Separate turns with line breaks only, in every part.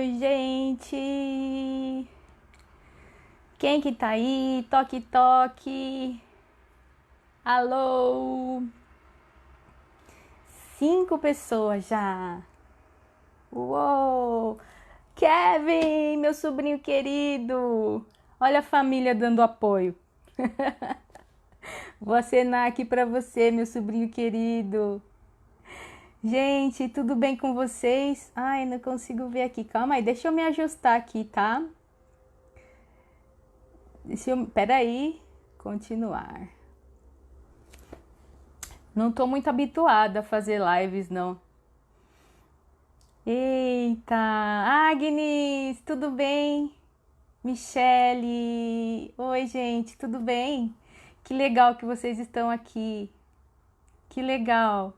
Oi, gente! Quem que tá aí? Toque, toque! Alô! 5 pessoas já! Uou! Kevin, meu sobrinho querido! Olha a família dando apoio. Vou acenar aqui pra você, meu sobrinho querido. Gente, tudo bem com vocês? Ai, não consigo ver aqui. Calma aí, deixa eu me ajustar aqui, tá? Peraí, continuar. Não tô muito habituada a fazer lives, não. Eita, Agnes, tudo bem? Michele, oi, gente, tudo bem? Que legal que vocês estão aqui. Que legal.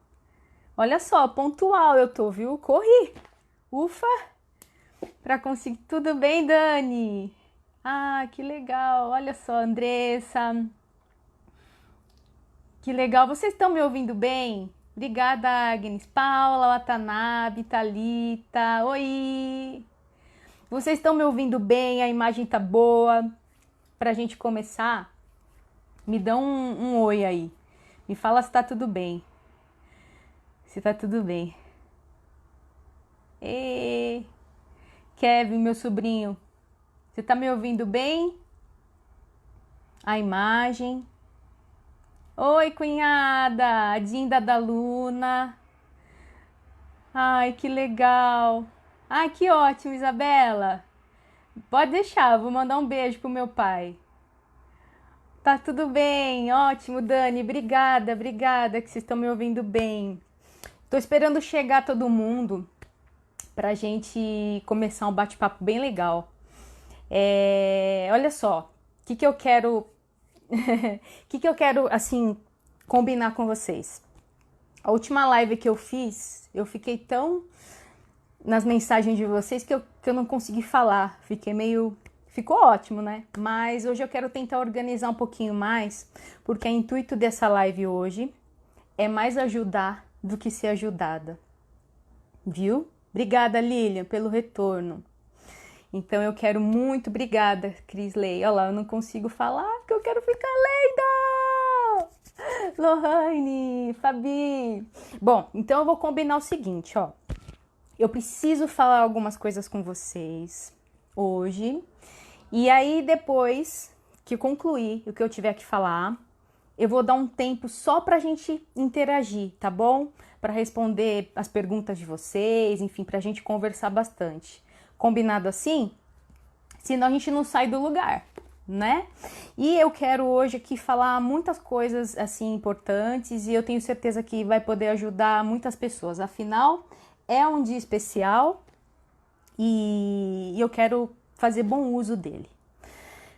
Olha só, pontual eu tô, viu? Corri. Ufa, pra conseguir. Tudo bem, Dani? Ah, que legal. Olha só, Andressa. Que legal. Vocês estão me ouvindo bem? Obrigada, Agnes. Paula, Watanabe, Thalita. Oi! Vocês estão me ouvindo bem? A imagem tá boa? Pra gente começar, me dá um oi aí. Me fala se tá tudo bem. Se tá tudo bem. E Kevin, meu sobrinho, você tá me ouvindo bem? A imagem. Oi, cunhada, a Dinda da Luna. Ai, que legal. Ai, que ótimo, Isabela. Pode deixar, vou mandar um beijo pro meu pai. Tá tudo bem, ótimo, Dani. Obrigada, obrigada que vocês estão me ouvindo bem. Tô esperando chegar todo mundo pra gente começar um bate-papo bem legal. Olha só, o que eu quero, que eu quero assim combinar com vocês. A última live que eu fiz, eu fiquei tão nas mensagens de vocês que eu não consegui falar. Ficou ótimo, né? Mas hoje eu quero tentar organizar um pouquinho mais, porque o intuito dessa live hoje é mais ajudar do que ser ajudada. Viu? Obrigada, Lilian, pelo retorno. Então eu quero muito, obrigada, Crisley. Olha lá, eu não consigo falar porque eu quero ficar lendo. Lohane, Fabi. Bom, então eu vou combinar o seguinte, ó. Eu preciso falar algumas coisas com vocês hoje. E aí, depois que concluir o que eu tiver que falar, eu vou dar um tempo só pra gente interagir, tá bom? Pra responder as perguntas de vocês, enfim, pra gente conversar bastante. Combinado assim? Senão a gente não sai do lugar, né? E eu quero hoje aqui falar muitas coisas assim importantes e eu tenho certeza que vai poder ajudar muitas pessoas. Afinal, é um dia especial e eu quero fazer bom uso dele.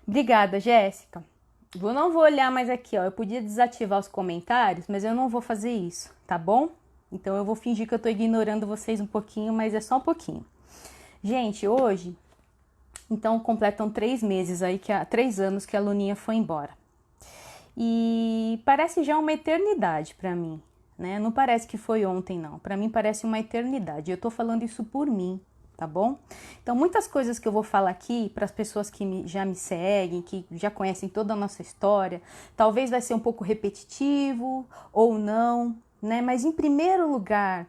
Obrigada, Jéssica. Eu não vou olhar mais aqui, ó. Eu podia desativar os comentários, mas eu não vou fazer isso, tá bom? Então eu vou fingir que eu tô ignorando vocês um pouquinho, mas é só um pouquinho. Gente, hoje, então completam 3 meses aí, 3 anos que a Luninha foi embora. E parece já uma eternidade pra mim, né? Não parece que foi ontem, não. Pra mim parece uma eternidade. Eu tô falando isso por mim, tá bom? Então, muitas coisas que eu vou falar aqui para as pessoas que já me seguem, que já conhecem toda a nossa história, talvez vai ser um pouco repetitivo ou não, né? Mas em primeiro lugar,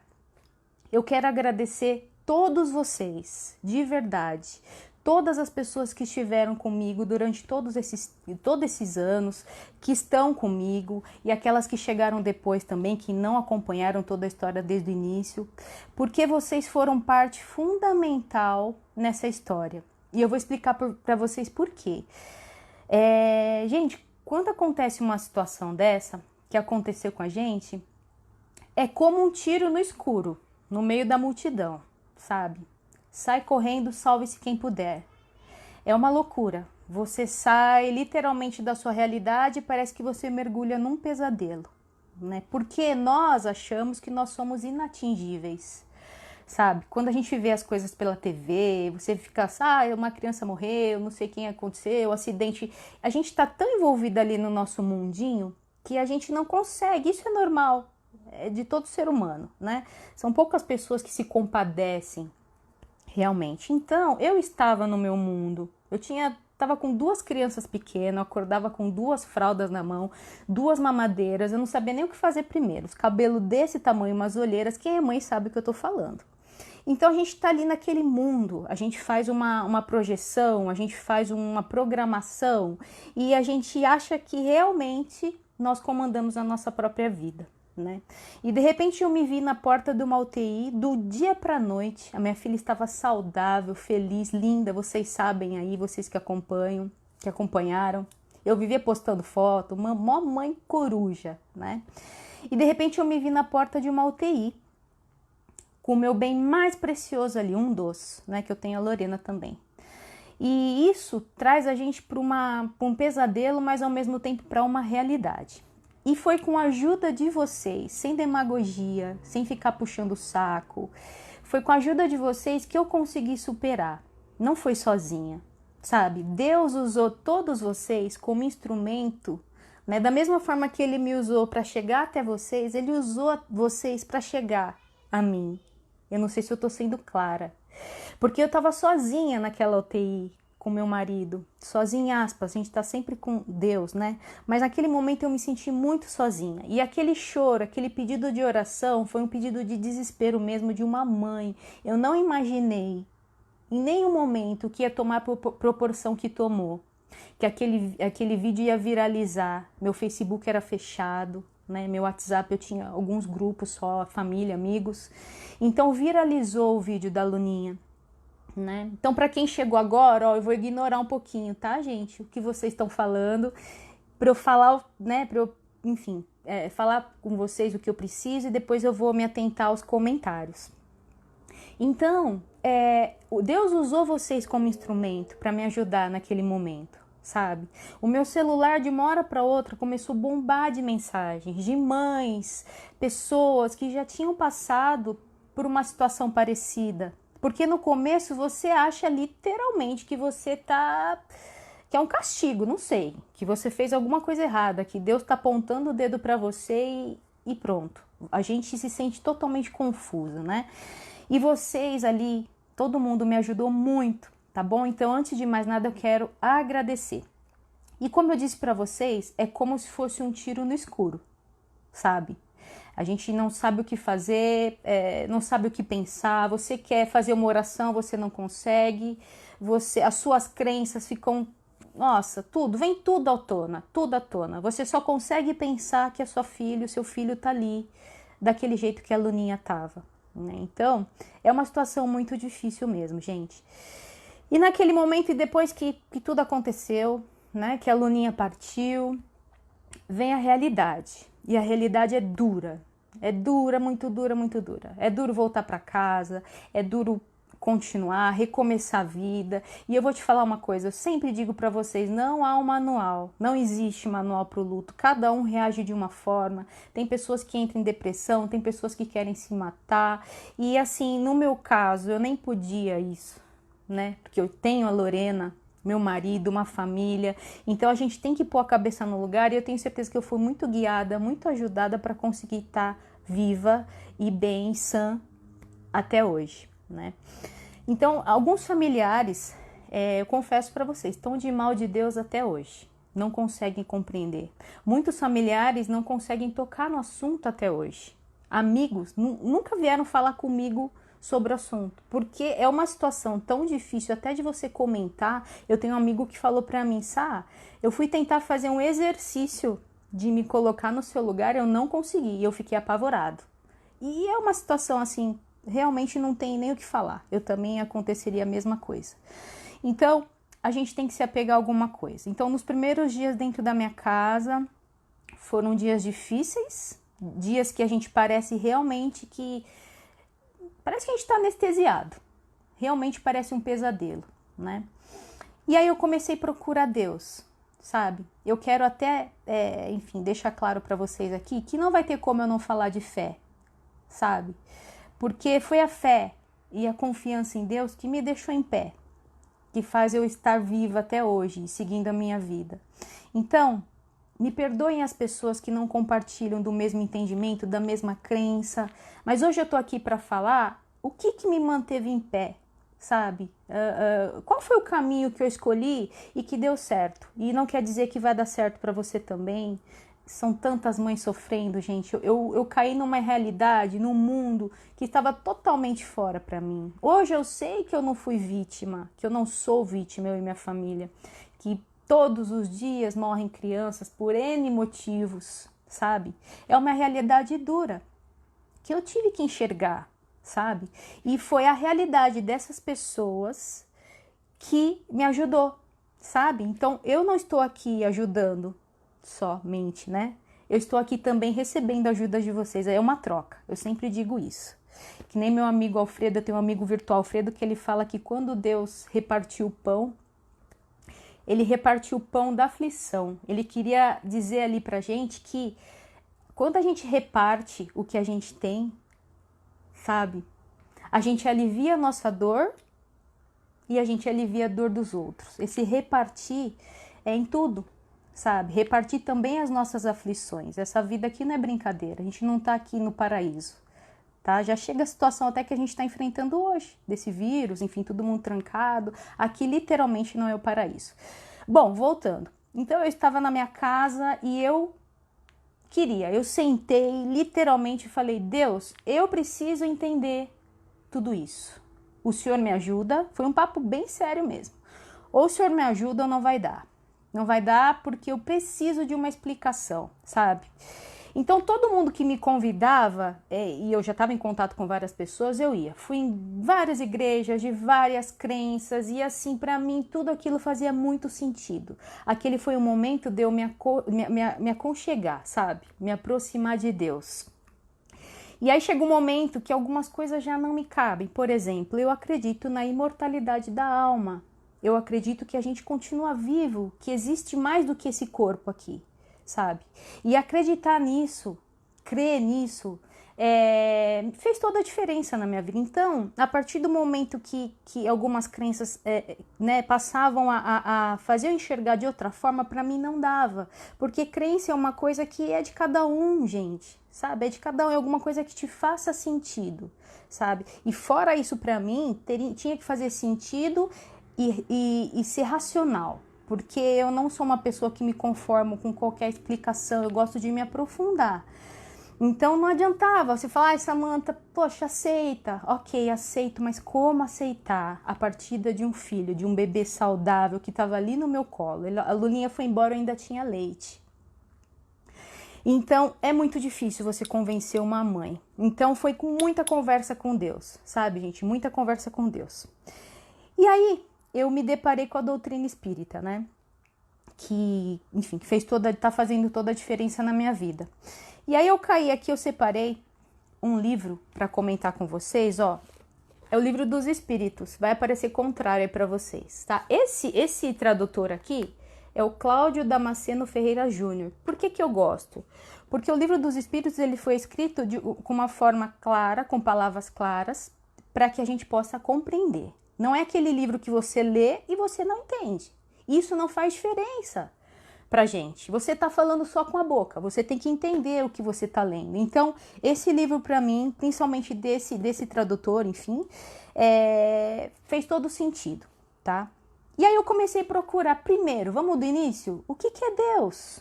eu quero agradecer todos vocês, de verdade. Todas as pessoas que estiveram comigo durante todos esses anos, que estão comigo e aquelas que chegaram depois também, que não acompanharam toda a história desde o início, porque vocês foram parte fundamental nessa história. E eu vou explicar para vocês por quê. Gente, quando acontece uma situação dessa, que aconteceu com a gente, é como um tiro no escuro, no meio da multidão, sabe? Sai correndo, salve-se quem puder. É uma loucura. Você sai literalmente da sua realidade e parece que você mergulha num pesadelo, né? Porque nós achamos que nós somos inatingíveis, sabe? Quando a gente vê as coisas pela TV, você fica, uma criança morreu, não sei quem aconteceu, acidente. A gente tá tão envolvido ali no nosso mundinho que a gente não consegue. Isso é normal, é de todo ser humano, né? São poucas pessoas que se compadecem realmente. Então, eu estava no meu mundo. Tava com 2 crianças pequenas, eu acordava com 2 fraldas na mão, 2 mamadeiras, eu não sabia nem o que fazer primeiro. Os cabelos desse tamanho, umas olheiras, quem é mãe sabe o que eu tô falando. Então a gente está ali naquele mundo, a gente faz uma projeção, a gente faz uma programação e a gente acha que realmente nós comandamos a nossa própria vida, né? E de repente eu me vi na porta de uma UTI do dia para a noite. A minha filha estava saudável, feliz, linda, vocês sabem aí, vocês que acompanham, que acompanharam. Eu vivia postando foto, uma mãe coruja, né? E de repente eu me vi na porta de uma UTI. Com o meu bem mais precioso ali, um doce, né, que eu tenho a Lorena também. E isso traz a gente para um pesadelo, mas ao mesmo tempo para uma realidade. E foi com a ajuda de vocês, sem demagogia, sem ficar puxando o saco, foi com a ajuda de vocês que eu consegui superar. Não foi sozinha, sabe? Deus usou todos vocês como instrumento, né? Da mesma forma que Ele me usou para chegar até vocês, Ele usou vocês para chegar a mim. Eu não sei se eu tô sendo clara. Porque eu tava sozinha naquela UTI com meu marido. Sozinha, aspas, a gente tá sempre com Deus, né? Mas naquele momento eu me senti muito sozinha. E aquele choro, aquele pedido de oração foi um pedido de desespero mesmo de uma mãe. Eu não imaginei em nenhum momento que ia tomar a proporção que tomou. Que aquele vídeo ia viralizar. Meu Facebook era fechado, né? Meu WhatsApp eu tinha alguns grupos só, família, amigos. Então viralizou o vídeo da Luninha, né? Então para quem chegou agora, ó, eu vou ignorar um pouquinho, tá, gente? O que vocês estão falando, para eu falar, né? Para eu, enfim, falar com vocês o que eu preciso e depois eu vou me atentar aos comentários. Então, Deus usou vocês como instrumento para me ajudar naquele momento, sabe? O meu celular de uma hora para outra começou a bombar de mensagens de mães, pessoas que já tinham passado por uma situação parecida. Porque no começo você acha literalmente que que é um castigo, não sei, que você fez alguma coisa errada, que Deus está apontando o dedo para você e pronto. A gente se sente totalmente confuso, né? E vocês ali, todo mundo me ajudou muito, tá bom? Então, antes de mais nada, eu quero agradecer. E como eu disse para vocês, é como se fosse um tiro no escuro, sabe? A gente não sabe o que fazer, não sabe o que pensar. Você quer fazer uma oração, você não consegue. As suas crenças ficam, nossa, vem tudo à tona, tudo à tona. Você só consegue pensar que a sua filha, o seu filho tá ali, daquele jeito que a Luninha tava, né? Então, é uma situação muito difícil mesmo, gente. E naquele momento, e depois que tudo aconteceu, né, que a Luninha partiu, vem a realidade. E a realidade é dura. É dura, muito dura, muito dura. É duro voltar para casa, é duro continuar, recomeçar a vida. E eu vou te falar uma coisa, eu sempre digo para vocês, não há um manual, não existe manual para o luto. Cada um reage de uma forma. Tem pessoas que entram em depressão, tem pessoas que querem se matar. E assim, no meu caso, eu nem podia isso, né? Porque eu tenho a Lorena, meu marido, uma família, então a gente tem que pôr a cabeça no lugar e eu tenho certeza que eu fui muito guiada, muito ajudada para conseguir estar viva e bem, sã até hoje, né? Então, alguns familiares, eu confesso para vocês, estão de mal de Deus até hoje, não conseguem compreender. Muitos familiares não conseguem tocar no assunto até hoje. Amigos nunca vieram falar comigo sobre o assunto, porque é uma situação tão difícil até de você comentar. Eu tenho um amigo que falou para mim, eu fui tentar fazer um exercício de me colocar no seu lugar, eu não consegui, eu fiquei apavorado. E é uma situação assim, realmente não tem nem o que falar. Eu também aconteceria a mesma coisa. Então, a gente tem que se apegar a alguma coisa. Então, nos primeiros dias dentro da minha casa, foram dias difíceis, dias que a gente parece realmente parece que a gente está anestesiado. Realmente parece um pesadelo, né? E aí eu comecei a procurar Deus, sabe? Eu quero até, enfim, deixar claro para vocês aqui que não vai ter como eu não falar de fé, sabe? Porque foi a fé e a confiança em Deus que me deixou em pé, que faz eu estar viva até hoje, seguindo a minha vida. Então, me perdoem as pessoas que não compartilham do mesmo entendimento, da mesma crença, mas hoje eu tô aqui para falar o que me manteve em pé, sabe? Qual foi o caminho que eu escolhi e que deu certo? E não quer dizer que vai dar certo para você também. São tantas mães sofrendo, gente. Eu caí numa realidade, num mundo que estava totalmente fora para mim. Hoje eu sei que eu não fui vítima, que eu não sou vítima, eu e minha família. Que todos os dias morrem crianças por N motivos, sabe? É uma realidade dura que eu tive que enxergar, sabe? E foi a realidade dessas pessoas que me ajudou, sabe? Então eu não estou aqui ajudando somente, né? Eu estou aqui também recebendo a ajuda de vocês. É uma troca. Eu sempre digo isso. Que nem meu amigo Alfredo, eu tenho um amigo virtual Alfredo, que ele fala que quando Deus repartiu o pão, ele repartiu o pão da aflição. Ele queria dizer ali pra gente que quando a gente reparte o que a gente tem, sabe? A gente alivia a nossa dor e a gente alivia a dor dos outros. Esse repartir é em tudo, sabe? Repartir também as nossas aflições. Essa vida aqui não é brincadeira, a gente não tá aqui no paraíso, tá? Já chega a situação até que a gente está enfrentando hoje, desse vírus, enfim, todo mundo trancado. Aqui literalmente não é o paraíso. Bom, voltando. Então eu estava na minha casa e eu sentei literalmente e falei: Deus, eu preciso entender tudo isso. O Senhor me ajuda? Foi um papo bem sério mesmo. Ou o Senhor me ajuda ou não vai dar. Não vai dar porque eu preciso de uma explicação, sabe? Então todo mundo que me convidava, e eu já estava em contato com várias pessoas, eu ia. Fui em várias igrejas, de várias crenças, e assim, para mim, tudo aquilo fazia muito sentido. Aquele foi o momento de eu me aconchegar, sabe? Me aproximar de Deus. E aí chega um momento que algumas coisas já não me cabem. Por exemplo, eu acredito na imortalidade da alma. Eu acredito que a gente continua vivo, que existe mais do que esse corpo aqui, sabe? E acreditar nisso, crer nisso, fez toda a diferença na minha vida. Então, a partir do momento que algumas crenças né, passavam a fazer eu enxergar de outra forma, para mim não dava. Porque crença é uma coisa que é de cada um, gente, sabe? É de cada um, é alguma coisa que te faça sentido, sabe? E fora isso, para mim, tinha que fazer sentido e ser racional. Porque eu não sou uma pessoa que me conformo com qualquer explicação, eu gosto de me aprofundar. Então não adiantava você falar: ai, Samantha, poxa, aceita. Ok, aceito, mas como aceitar a partida de um filho, de um bebê saudável que estava ali no meu colo? A Lulinha foi embora, eu ainda tinha leite. Então é muito difícil você convencer uma mãe. Então foi com muita conversa com Deus, sabe, gente? Muita conversa com Deus. E aí eu me deparei com a doutrina espírita, né? Que, enfim, tá fazendo toda a diferença na minha vida. E aí eu caí aqui, eu separei um livro para comentar com vocês, ó. É o Livro dos Espíritos, vai aparecer contrário aí para vocês, tá? Esse tradutor aqui é o Cláudio Damasceno Ferreira Júnior. Por que eu gosto? Porque o Livro dos Espíritos ele foi escrito com uma forma clara, com palavras claras, para que a gente possa compreender. Não é aquele livro que você lê e você não entende. Isso não faz diferença pra gente. Você tá falando só com a boca, você tem que entender o que você tá lendo. Então, esse livro para mim, principalmente desse tradutor, enfim, fez todo sentido, tá? E aí eu comecei a procurar primeiro, vamos do início, o que é Deus?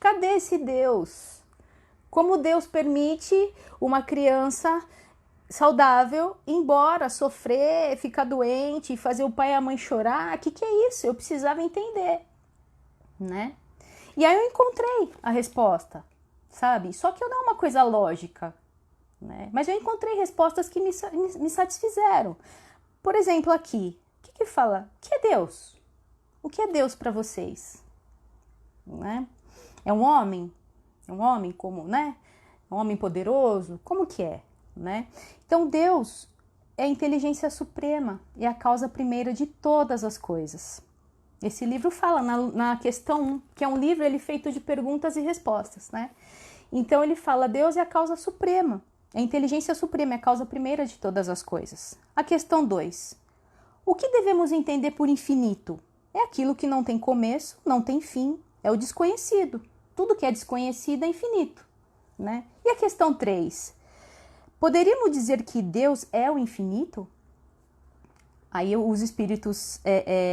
Cadê esse Deus? Como Deus permite uma criança saudável ir embora, sofrer, ficar doente, fazer o pai e a mãe chorar? O que é isso? Eu precisava entender, né? E aí eu encontrei a resposta, sabe? Só que não é uma coisa lógica, né? Mas eu encontrei respostas que me satisfizeram. Por exemplo, aqui, o que fala? O que é Deus? O que é Deus para vocês? Né? É um homem? É um homem como, né? É um homem poderoso? Como que é? Né? Então Deus é a inteligência suprema, é a causa primeira de todas as coisas. Esse livro fala na questão 1, que é um livro ele feito de perguntas e respostas, né? Então ele fala: Deus é a causa suprema, é a inteligência suprema, é a causa primeira de todas as coisas. A questão 2, o que devemos entender por infinito? É aquilo que não tem começo, não tem fim, é o desconhecido. Tudo que é desconhecido é infinito, né? E a questão 3, poderíamos dizer que Deus é o infinito? Aí os espíritos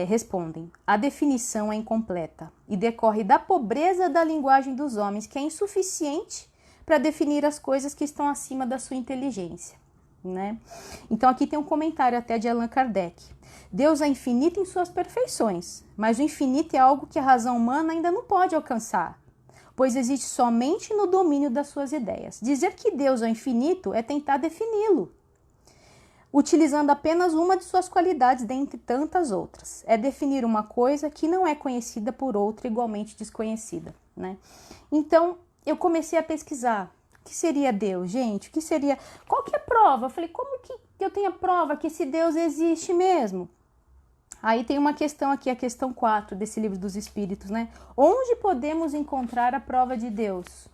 respondem: a definição é incompleta e decorre da pobreza da linguagem dos homens, que é insuficiente para definir as coisas que estão acima da sua inteligência, né? Então aqui tem um comentário até de Allan Kardec. Deus é infinito em suas perfeições, mas o infinito é algo que a razão humana ainda não pode alcançar, pois existe somente no domínio das suas ideias. Dizer que Deus é infinito é tentar defini-lo, utilizando apenas uma de suas qualidades dentre tantas outras. É definir uma coisa que não é conhecida por outra igualmente desconhecida, né? Então, eu comecei a pesquisar. O que seria Deus, gente? O que seria... Qual que é a prova? Eu falei, como que eu tenho a prova que esse Deus existe mesmo? Aí tem uma questão aqui, a questão 4 desse livro dos Espíritos, né? Onde podemos encontrar a prova de Deus?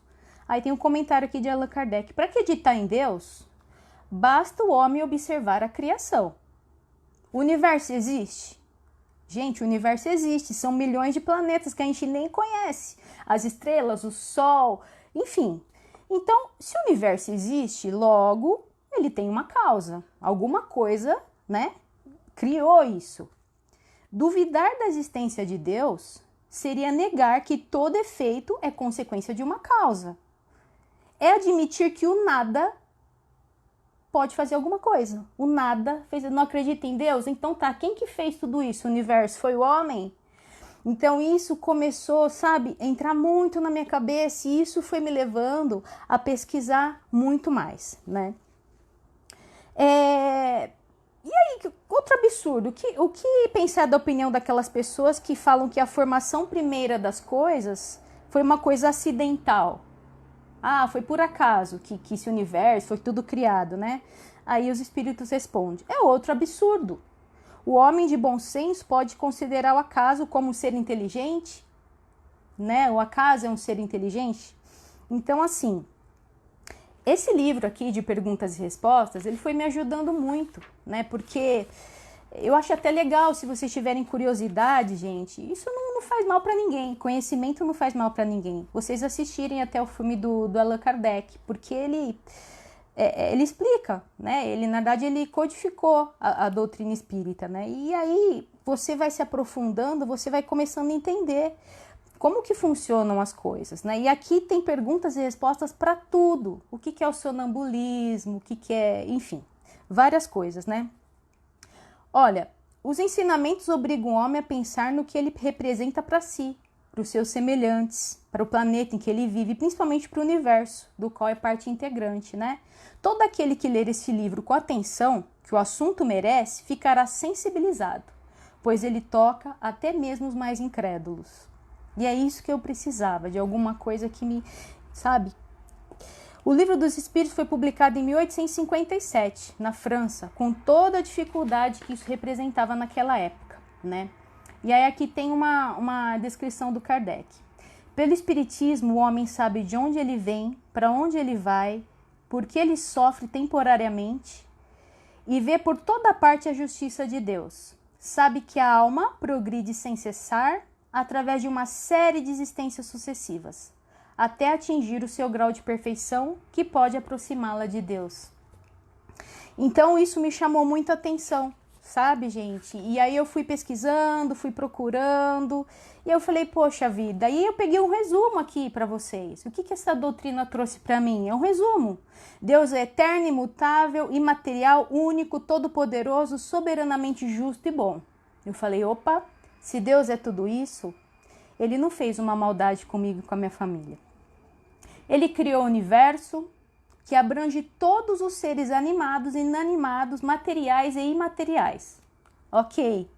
Aí tem um comentário aqui de Allan Kardec. Para acreditar em Deus, basta o homem observar a criação. O universo existe? Gente, o universo existe. São milhões de planetas que a gente nem conhece. As estrelas, o Sol, enfim. Então, se o universo existe, logo, ele tem uma causa. Alguma coisa, né, criou isso. Duvidar da existência de Deus seria negar que todo efeito é consequência de uma causa. É admitir que o nada pode fazer alguma coisa. O nada fez. Não acredita em Deus? Então tá, quem que fez tudo isso? O universo? Foi o homem? Então isso começou, sabe, a entrar muito na minha cabeça e isso foi me levando a pesquisar muito mais, né? E aí, outro absurdo, o que pensar da opinião daquelas pessoas que falam que a formação primeira das coisas foi uma coisa acidental? Ah, foi por acaso que esse universo foi tudo criado, né? Aí os espíritos respondem, é outro absurdo. O homem de bom senso pode considerar o acaso como um ser inteligente, né? O acaso é um ser inteligente. Então, assim, esse livro aqui de perguntas e respostas, ele foi me ajudando muito, né? Porque eu acho até legal, se vocês tiverem curiosidade, gente, isso não faz mal para ninguém, conhecimento não faz mal para ninguém. Vocês assistirem até o filme do Allan Kardec, porque ele explica, né? Ele, na verdade, ele codificou a doutrina espírita, né? E aí você vai se aprofundando, você vai começando a entender como que funcionam as coisas, né? E aqui tem perguntas e respostas para tudo. O que é o sonambulismo, o que é, enfim, várias coisas, né? Olha, os ensinamentos obrigam o homem a pensar no que ele representa para si, para os seus semelhantes, para o planeta em que ele vive, principalmente para o universo, do qual é parte integrante, né? Todo aquele que ler esse livro com atenção, que o assunto merece, ficará sensibilizado, pois ele toca até mesmo os mais incrédulos. E é isso que eu precisava, de alguma coisa que me, sabe? O Livro dos Espíritos foi publicado em 1857, na França, com toda a dificuldade que isso representava naquela época, né? E aí aqui tem uma descrição do Kardec. Pelo Espiritismo, o homem sabe de onde ele vem, para onde ele vai, por que ele sofre temporariamente e vê por toda parte a justiça de Deus. Sabe que a alma progride sem cessar através de uma série de existências sucessivas, até atingir o seu grau de perfeição que pode aproximá-la de Deus. Então isso me chamou muita atenção, sabe, gente? E aí eu fui pesquisando, fui procurando, e eu falei, poxa vida, aí eu peguei um resumo aqui para vocês. O que essa doutrina trouxe para mim? É um resumo. Deus é eterno, imutável, imaterial, único, todo-poderoso, soberanamente justo e bom. Eu falei, opa, se Deus é tudo isso, Ele não fez uma maldade comigo e com a minha família. Ele criou o universo que abrange todos os seres animados, inanimados, materiais e imateriais. Ok.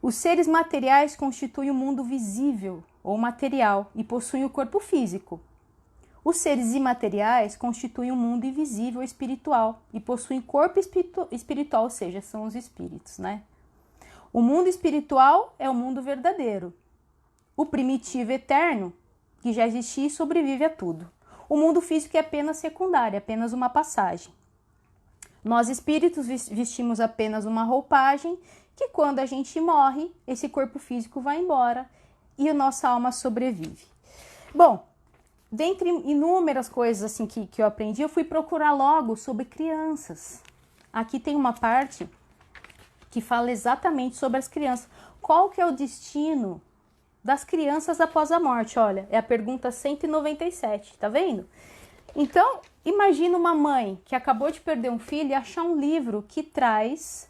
Os seres materiais constituem o mundo visível ou material e possuem o corpo físico. Os seres imateriais constituem o mundo invisível espiritual e possuem corpo espiritual, ou seja, são os espíritos, né? O mundo espiritual é o mundo verdadeiro. O primitivo eterno, que já existia e sobrevive a tudo. O mundo físico é apenas secundário, apenas uma passagem. Nós espíritos vestimos apenas uma roupagem que quando a gente morre, esse corpo físico vai embora e a nossa alma sobrevive. Bom, dentre inúmeras coisas assim que eu aprendi, eu fui procurar logo sobre crianças. Aqui tem uma parte que fala exatamente sobre as crianças. Qual que é o destino das crianças após a morte? Olha, é a pergunta 197, tá vendo? Então, imagina uma mãe que acabou de perder um filho e achar um livro que traz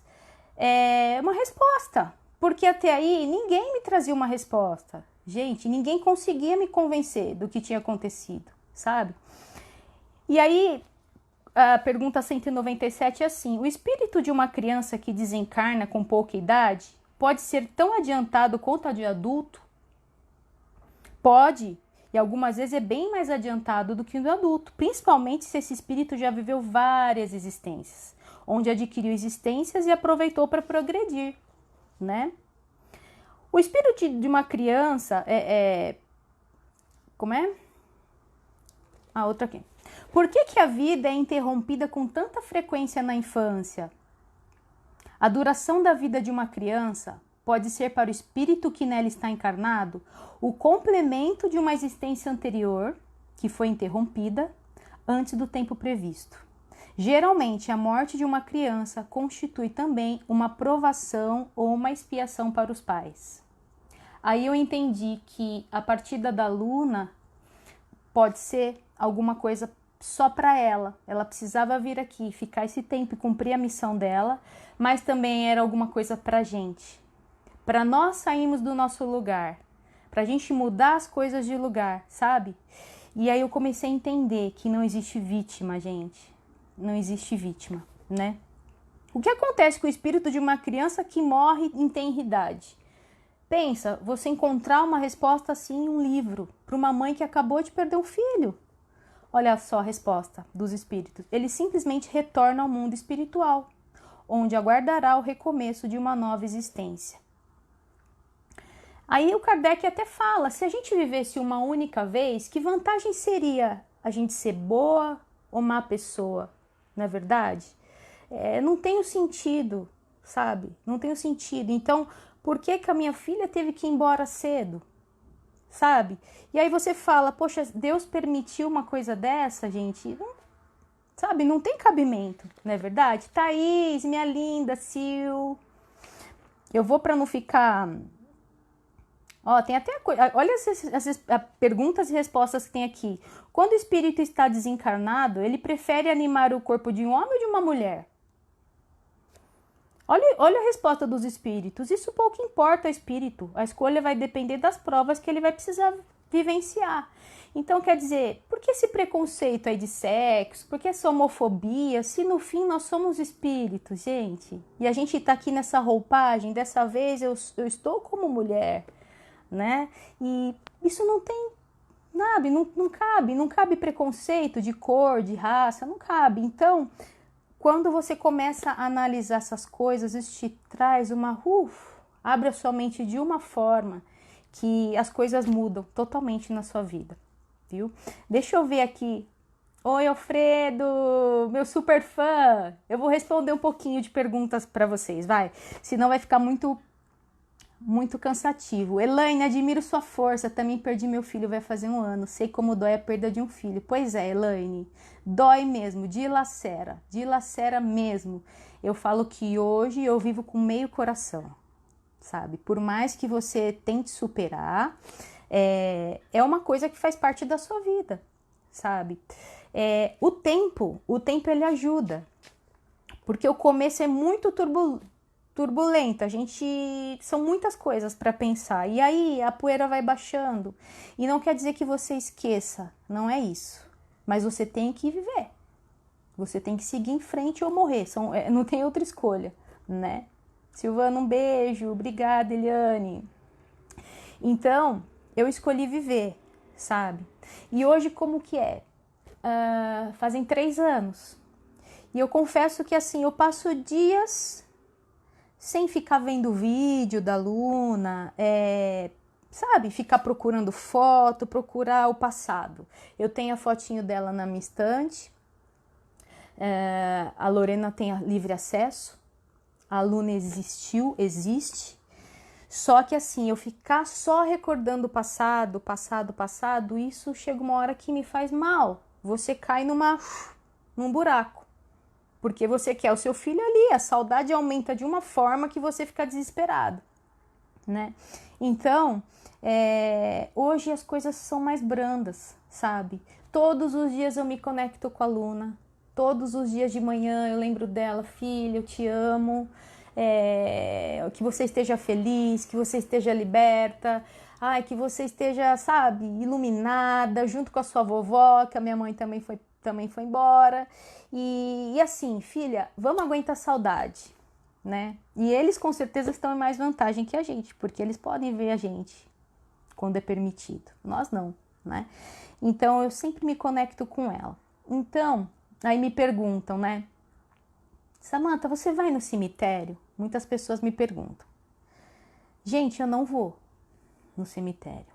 uma resposta. Porque até aí ninguém me trazia uma resposta. Gente, ninguém conseguia me convencer do que tinha acontecido, sabe? E aí, a pergunta 197 é assim: o espírito de uma criança que desencarna com pouca idade pode ser tão adiantado quanto a de adulto? Pode, e algumas vezes é bem mais adiantado do que o do adulto, principalmente se esse espírito já viveu várias existências, onde adquiriu existências e aproveitou para progredir, né? O espírito de uma criança como é? A outra aqui. Por que a vida é interrompida com tanta frequência na infância? A duração da vida de uma criança pode ser para o espírito que nela está encarnado o complemento de uma existência anterior, que foi interrompida antes do tempo previsto. Geralmente, a morte de uma criança constitui também uma provação ou uma expiação para os pais. Aí eu entendi que a partida da Luna pode ser alguma coisa só para ela. Ela precisava vir aqui, ficar esse tempo e cumprir a missão dela, mas também era alguma coisa para a gente. Para nós sairmos do nosso lugar, para a gente mudar as coisas de lugar, sabe? E aí eu comecei a entender que não existe vítima, gente. Não existe vítima, né? O que acontece com o espírito de uma criança que morre em tenra idade? Pensa, você encontrar uma resposta assim em um livro para uma mãe que acabou de perder um filho. Olha só a resposta dos espíritos. Ele simplesmente retorna ao mundo espiritual, onde aguardará o recomeço de uma nova existência. Aí o Kardec até fala, se a gente vivesse uma única vez, que vantagem seria a gente ser boa ou má pessoa? Não é verdade? Não tem o sentido, sabe? Não tem o sentido. Então, por que a minha filha teve que ir embora cedo? Sabe? E aí você fala, poxa, Deus permitiu uma coisa dessa, gente? Não, sabe? Não tem cabimento, não é verdade? Thaís, minha linda, Sil. Eu vou para não ficar... Ó, tem até coisa. Olha essas perguntas e respostas que tem aqui. Quando o espírito está desencarnado, ele prefere animar o corpo de um homem ou de uma mulher? Olha a resposta dos espíritos. Isso pouco importa ao espírito. A escolha vai depender das provas que ele vai precisar vivenciar. Então, quer dizer, por que esse preconceito aí de sexo? Por que essa homofobia? Se no fim nós somos espíritos, gente. E a gente tá aqui nessa roupagem. Dessa vez eu estou como mulher, né? E isso não tem, sabe? Não cabe preconceito de cor, de raça. Não cabe. Então... Quando você começa a analisar essas coisas, isso te traz abre a sua mente de uma forma que as coisas mudam totalmente na sua vida, viu? Deixa eu ver aqui. Oi, Alfredo, meu super fã. Eu vou responder um pouquinho de perguntas para vocês, vai. Senão vai ficar muito cansativo. Elaine, admiro sua força. Também perdi meu filho, vai fazer 1 ano. Sei como dói a perda de um filho. Pois é, Elaine, dói mesmo, dilacera mesmo. Eu falo que hoje eu vivo com meio coração, sabe? Por mais que você tente superar, é uma coisa que faz parte da sua vida, sabe? O tempo ele ajuda, porque o começo é muito turbulento, são muitas coisas para pensar, e aí a poeira vai baixando, e não quer dizer que você esqueça, não é isso, mas você tem que viver, você tem que seguir em frente ou morrer, não tem outra escolha, né? Silvana, um beijo, obrigada, Eliane. Então, eu escolhi viver, sabe? E hoje como que é? Fazem 3 anos, e eu confesso que assim, eu passo dias sem ficar vendo vídeo da Luna, sabe? Ficar procurando foto, procurar o passado. Eu tenho a fotinho dela na minha estante, a Lorena tem livre acesso, a Luna existe, só que assim, eu ficar só recordando o passado, isso chega uma hora que me faz mal. Você cai num buraco, porque você quer o seu filho ali, a saudade aumenta de uma forma que você fica desesperado, né? Então, hoje as coisas são mais brandas, sabe? Todos os dias eu me conecto com a Luna, todos os dias de manhã eu lembro dela, filha, eu te amo, que você esteja feliz, que você esteja liberta, ai, que você esteja, sabe, iluminada, junto com a sua vovó, que a minha mãe também foi embora. E assim, filha, vamos aguentar a saudade, né? E eles com certeza estão em mais vantagem que a gente, porque eles podem ver a gente quando é permitido. Nós não, né? Então eu sempre me conecto com ela. Então, aí me perguntam, né? Samantha, você vai no cemitério? Muitas pessoas me perguntam. Gente, eu não vou no cemitério.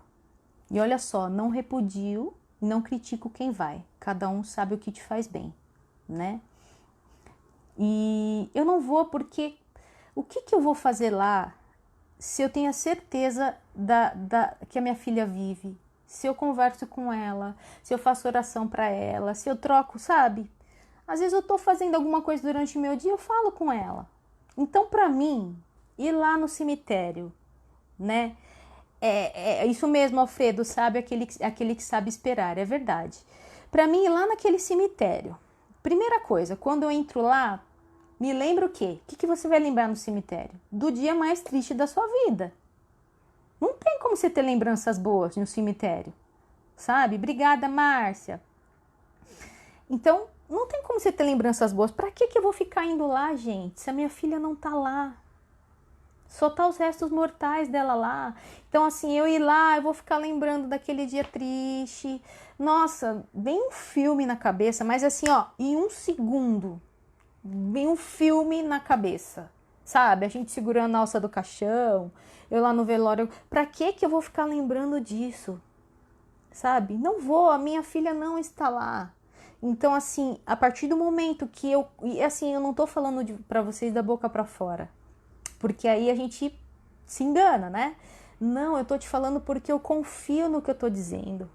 E olha só, não repudio e não critico quem vai. Cada um sabe o que te faz bem, né? E eu não vou porque o que eu vou fazer lá se eu tenho a certeza que a minha filha vive? Se eu converso com ela, se eu faço oração para ela, se eu troco, sabe? Às vezes eu tô fazendo alguma coisa durante o meu dia, eu falo com ela. Então, para mim, ir lá no cemitério, né? É isso mesmo, Alfredo, sabe? Aquele que sabe esperar, é verdade. Para mim, ir lá naquele cemitério, primeira coisa, quando eu entro lá, me lembra o quê? O que você vai lembrar no cemitério? Do dia mais triste da sua vida. Não tem como você ter lembranças boas no cemitério, sabe? Obrigada, Márcia. Então, não tem como você ter lembranças boas. Pra que eu vou ficar indo lá, gente, se a minha filha não tá lá? Só tá os restos mortais dela lá. Então, assim, eu ir lá, eu vou ficar lembrando daquele dia triste. Nossa, vem um filme na cabeça, mas assim, ó, em um segundo, vem um filme na cabeça, sabe? A gente segurando a alça do caixão, eu lá no velório. Pra que eu vou ficar lembrando disso? Sabe? Não vou, a minha filha não está lá. Então, assim, a partir do momento que eu... E assim, eu não tô falando pra vocês da boca pra fora, porque aí a gente se engana, né? Não, eu tô te falando porque eu confio no que eu tô dizendo,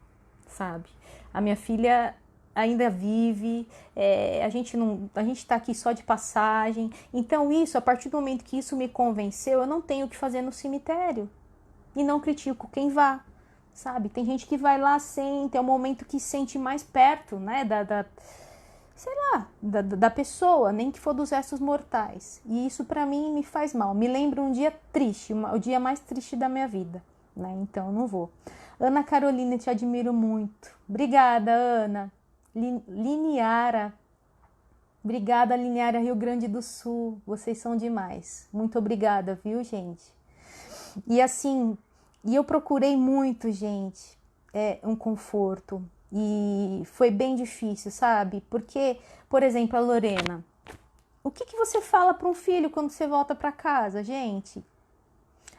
sabe? A minha filha ainda vive, a gente tá aqui só de passagem. Então isso, a partir do momento que isso me convenceu, eu não tenho o que fazer no cemitério. E não critico quem vá, sabe? Tem gente que vai lá sem, tem um momento que se sente mais perto, né? Sei lá, da pessoa, nem que for dos restos mortais. E isso pra mim me faz mal. Me lembra um dia triste, o dia mais triste da minha vida, né? Então eu não vou. Ana Carolina, te admiro muito. Obrigada, Ana. Liniara. Obrigada, Liniara, Rio Grande do Sul. Vocês são demais. Muito obrigada, viu, gente? E assim, eu procurei muito, gente, um conforto. E foi bem difícil, sabe? Porque, por exemplo, a Lorena. O que você fala para um filho quando você volta para casa, gente?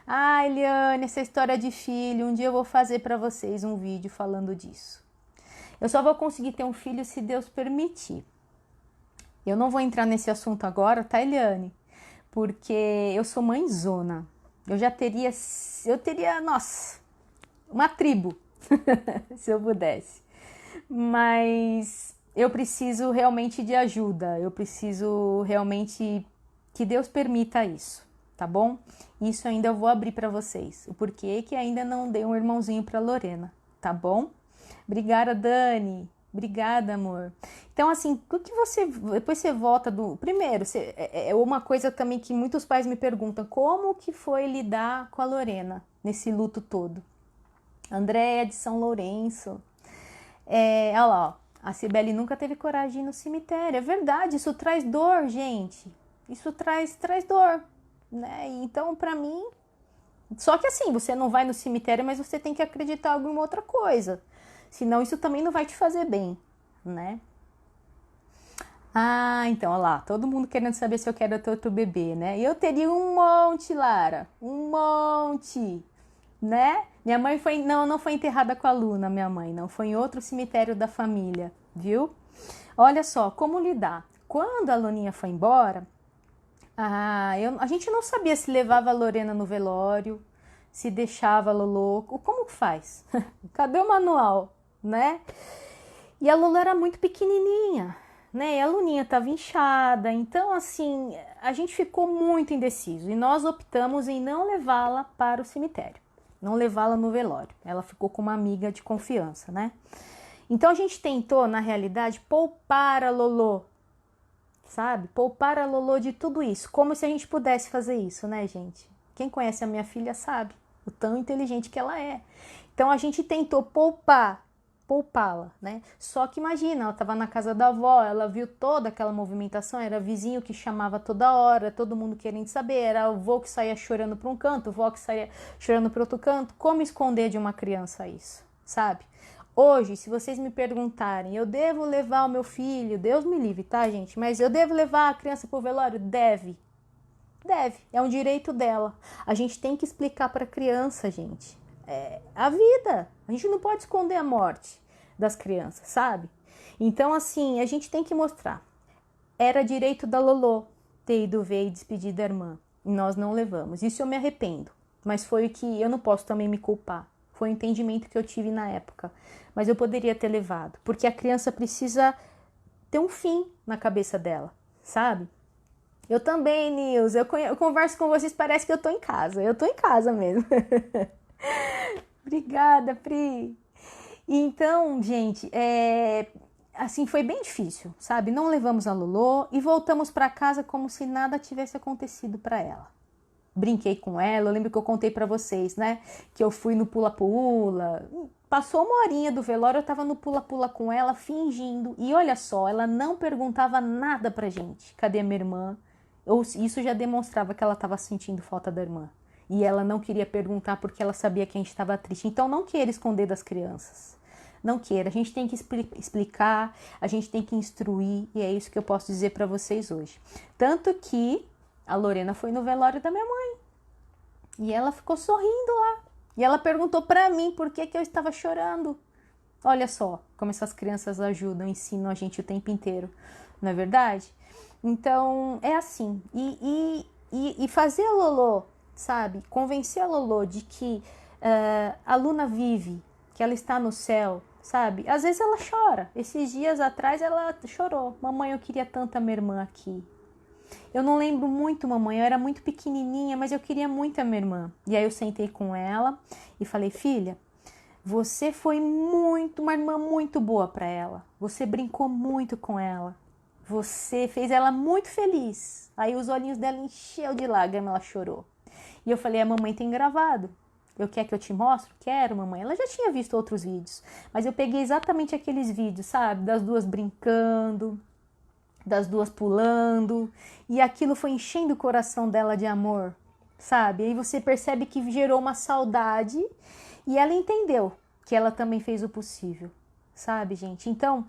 Ah, Eliane, essa história de filho, um dia eu vou fazer para vocês um vídeo falando disso. Eu só vou conseguir ter um filho se Deus permitir. Eu não vou entrar nesse assunto agora, tá, Eliane? Porque eu sou mãezona. Eu teria, nossa, uma tribo, se eu pudesse. Mas eu preciso realmente de ajuda. Eu preciso realmente que Deus permita isso, tá bom? Isso ainda eu vou abrir para vocês. O porquê que ainda não dei um irmãozinho para Lorena, tá bom? Obrigada, Dani. Obrigada, amor. Então, assim, o que você... Depois você volta do... Primeiro, é uma coisa também que muitos pais me perguntam. Como que foi lidar com a Lorena nesse luto todo? Andréia de São Lourenço. Olha lá, ó. A Cibele nunca teve coragem de ir no cemitério. É verdade, isso traz dor, gente. Isso traz dor, né? Então, pra mim... Só que assim, você não vai no cemitério, mas você tem que acreditar em alguma outra coisa. Senão isso também não vai te fazer bem, né? Ah, então, olha lá, todo mundo querendo saber se eu quero ter outro bebê, né? Eu teria um monte, Lara, um monte, né? Minha mãe não foi enterrada com a Luna, minha mãe, não, foi em outro cemitério da família, viu? Olha só, como lidar. Quando a Luninha foi embora, a gente não sabia se levava a Lorena no velório, se deixava a Lolo, como que faz? Cadê o manual, né? E a Lolo era muito pequenininha, né? E a Luninha estava inchada, então assim, a gente ficou muito indeciso e nós optamos em não levá-la para o cemitério, não levá-la no velório. Ela ficou com uma amiga de confiança, né? Então a gente tentou, na realidade, poupar a Lolô, sabe? Poupar a Lolô de tudo isso, como se a gente pudesse fazer isso, né, gente? Quem conhece a minha filha sabe o tão inteligente que ela é. Então a gente tentou poupá-la, né? Só que imagina, ela estava na casa da avó, ela viu toda aquela movimentação, era vizinho que chamava toda hora, todo mundo querendo saber, era o avô que saía chorando para um canto, o avó que saía chorando para outro canto. Como esconder de uma criança isso, sabe? Hoje, se vocês me perguntarem, eu devo levar o meu filho, Deus me livre, tá, gente? Mas eu devo levar a criança pro velório? Deve. Deve, é um direito dela. A gente tem que explicar para a criança, gente. É a vida. A gente não pode esconder a morte das crianças, sabe? Então, assim, a gente tem que mostrar. Era direito da Lolô ter ido ver e despedir da irmã. E nós não levamos. Isso eu me arrependo. Mas foi o que eu não posso também me culpar. Foi o entendimento que eu tive na época. Mas eu poderia ter levado. Porque a criança precisa ter um fim na cabeça dela, sabe? Eu também, Nils. Eu converso com vocês, parece que eu tô em casa. Eu tô em casa mesmo. Obrigada, Pri. Então, gente, assim, foi bem difícil, sabe? Não levamos a Lolô e voltamos para casa como se nada tivesse acontecido para ela. Brinquei com ela, eu lembro que eu contei para vocês, né? Que eu fui no pula-pula. Passou uma horinha do velório, eu tava no pula-pula com ela, fingindo. E olha só, ela não perguntava nada pra gente. Cadê a minha irmã? Isso já demonstrava que ela estava sentindo falta da irmã. E ela não queria perguntar porque ela sabia que a gente estava triste. Então não queira esconder das crianças. Não queira. A gente tem que explicar, a gente tem que instruir. E é isso que eu posso dizer para vocês hoje. Tanto que a Lorena foi no velório da minha mãe. E ela ficou sorrindo lá. E ela perguntou para mim por que eu estava chorando. Olha só como essas crianças ajudam, ensinam a gente o tempo inteiro. Não é verdade? Então, é assim. E fazer a Lolô, sabe? Convencer a Lolô de que a Luna vive, que ela está no céu, sabe? Às vezes ela chora. Esses dias atrás ela chorou. Mamãe, eu queria tanto a minha irmã aqui. Eu não lembro muito, mamãe. Eu era muito pequenininha, mas eu queria muito a minha irmã. E aí eu sentei com ela e falei, filha, você foi uma irmã muito boa para ela. Você brincou muito com ela. Você fez ela muito feliz. Aí os olhinhos dela encheu de lágrimas, ela chorou. E eu falei, a mamãe tem gravado. Eu quero que eu te mostre? Quero, mamãe. Ela já tinha visto outros vídeos. Mas eu peguei exatamente aqueles vídeos, sabe? Das duas brincando, das duas pulando. E aquilo foi enchendo o coração dela de amor, sabe? Aí você percebe que gerou uma saudade. E ela entendeu que ela também fez o possível, sabe, gente? Então,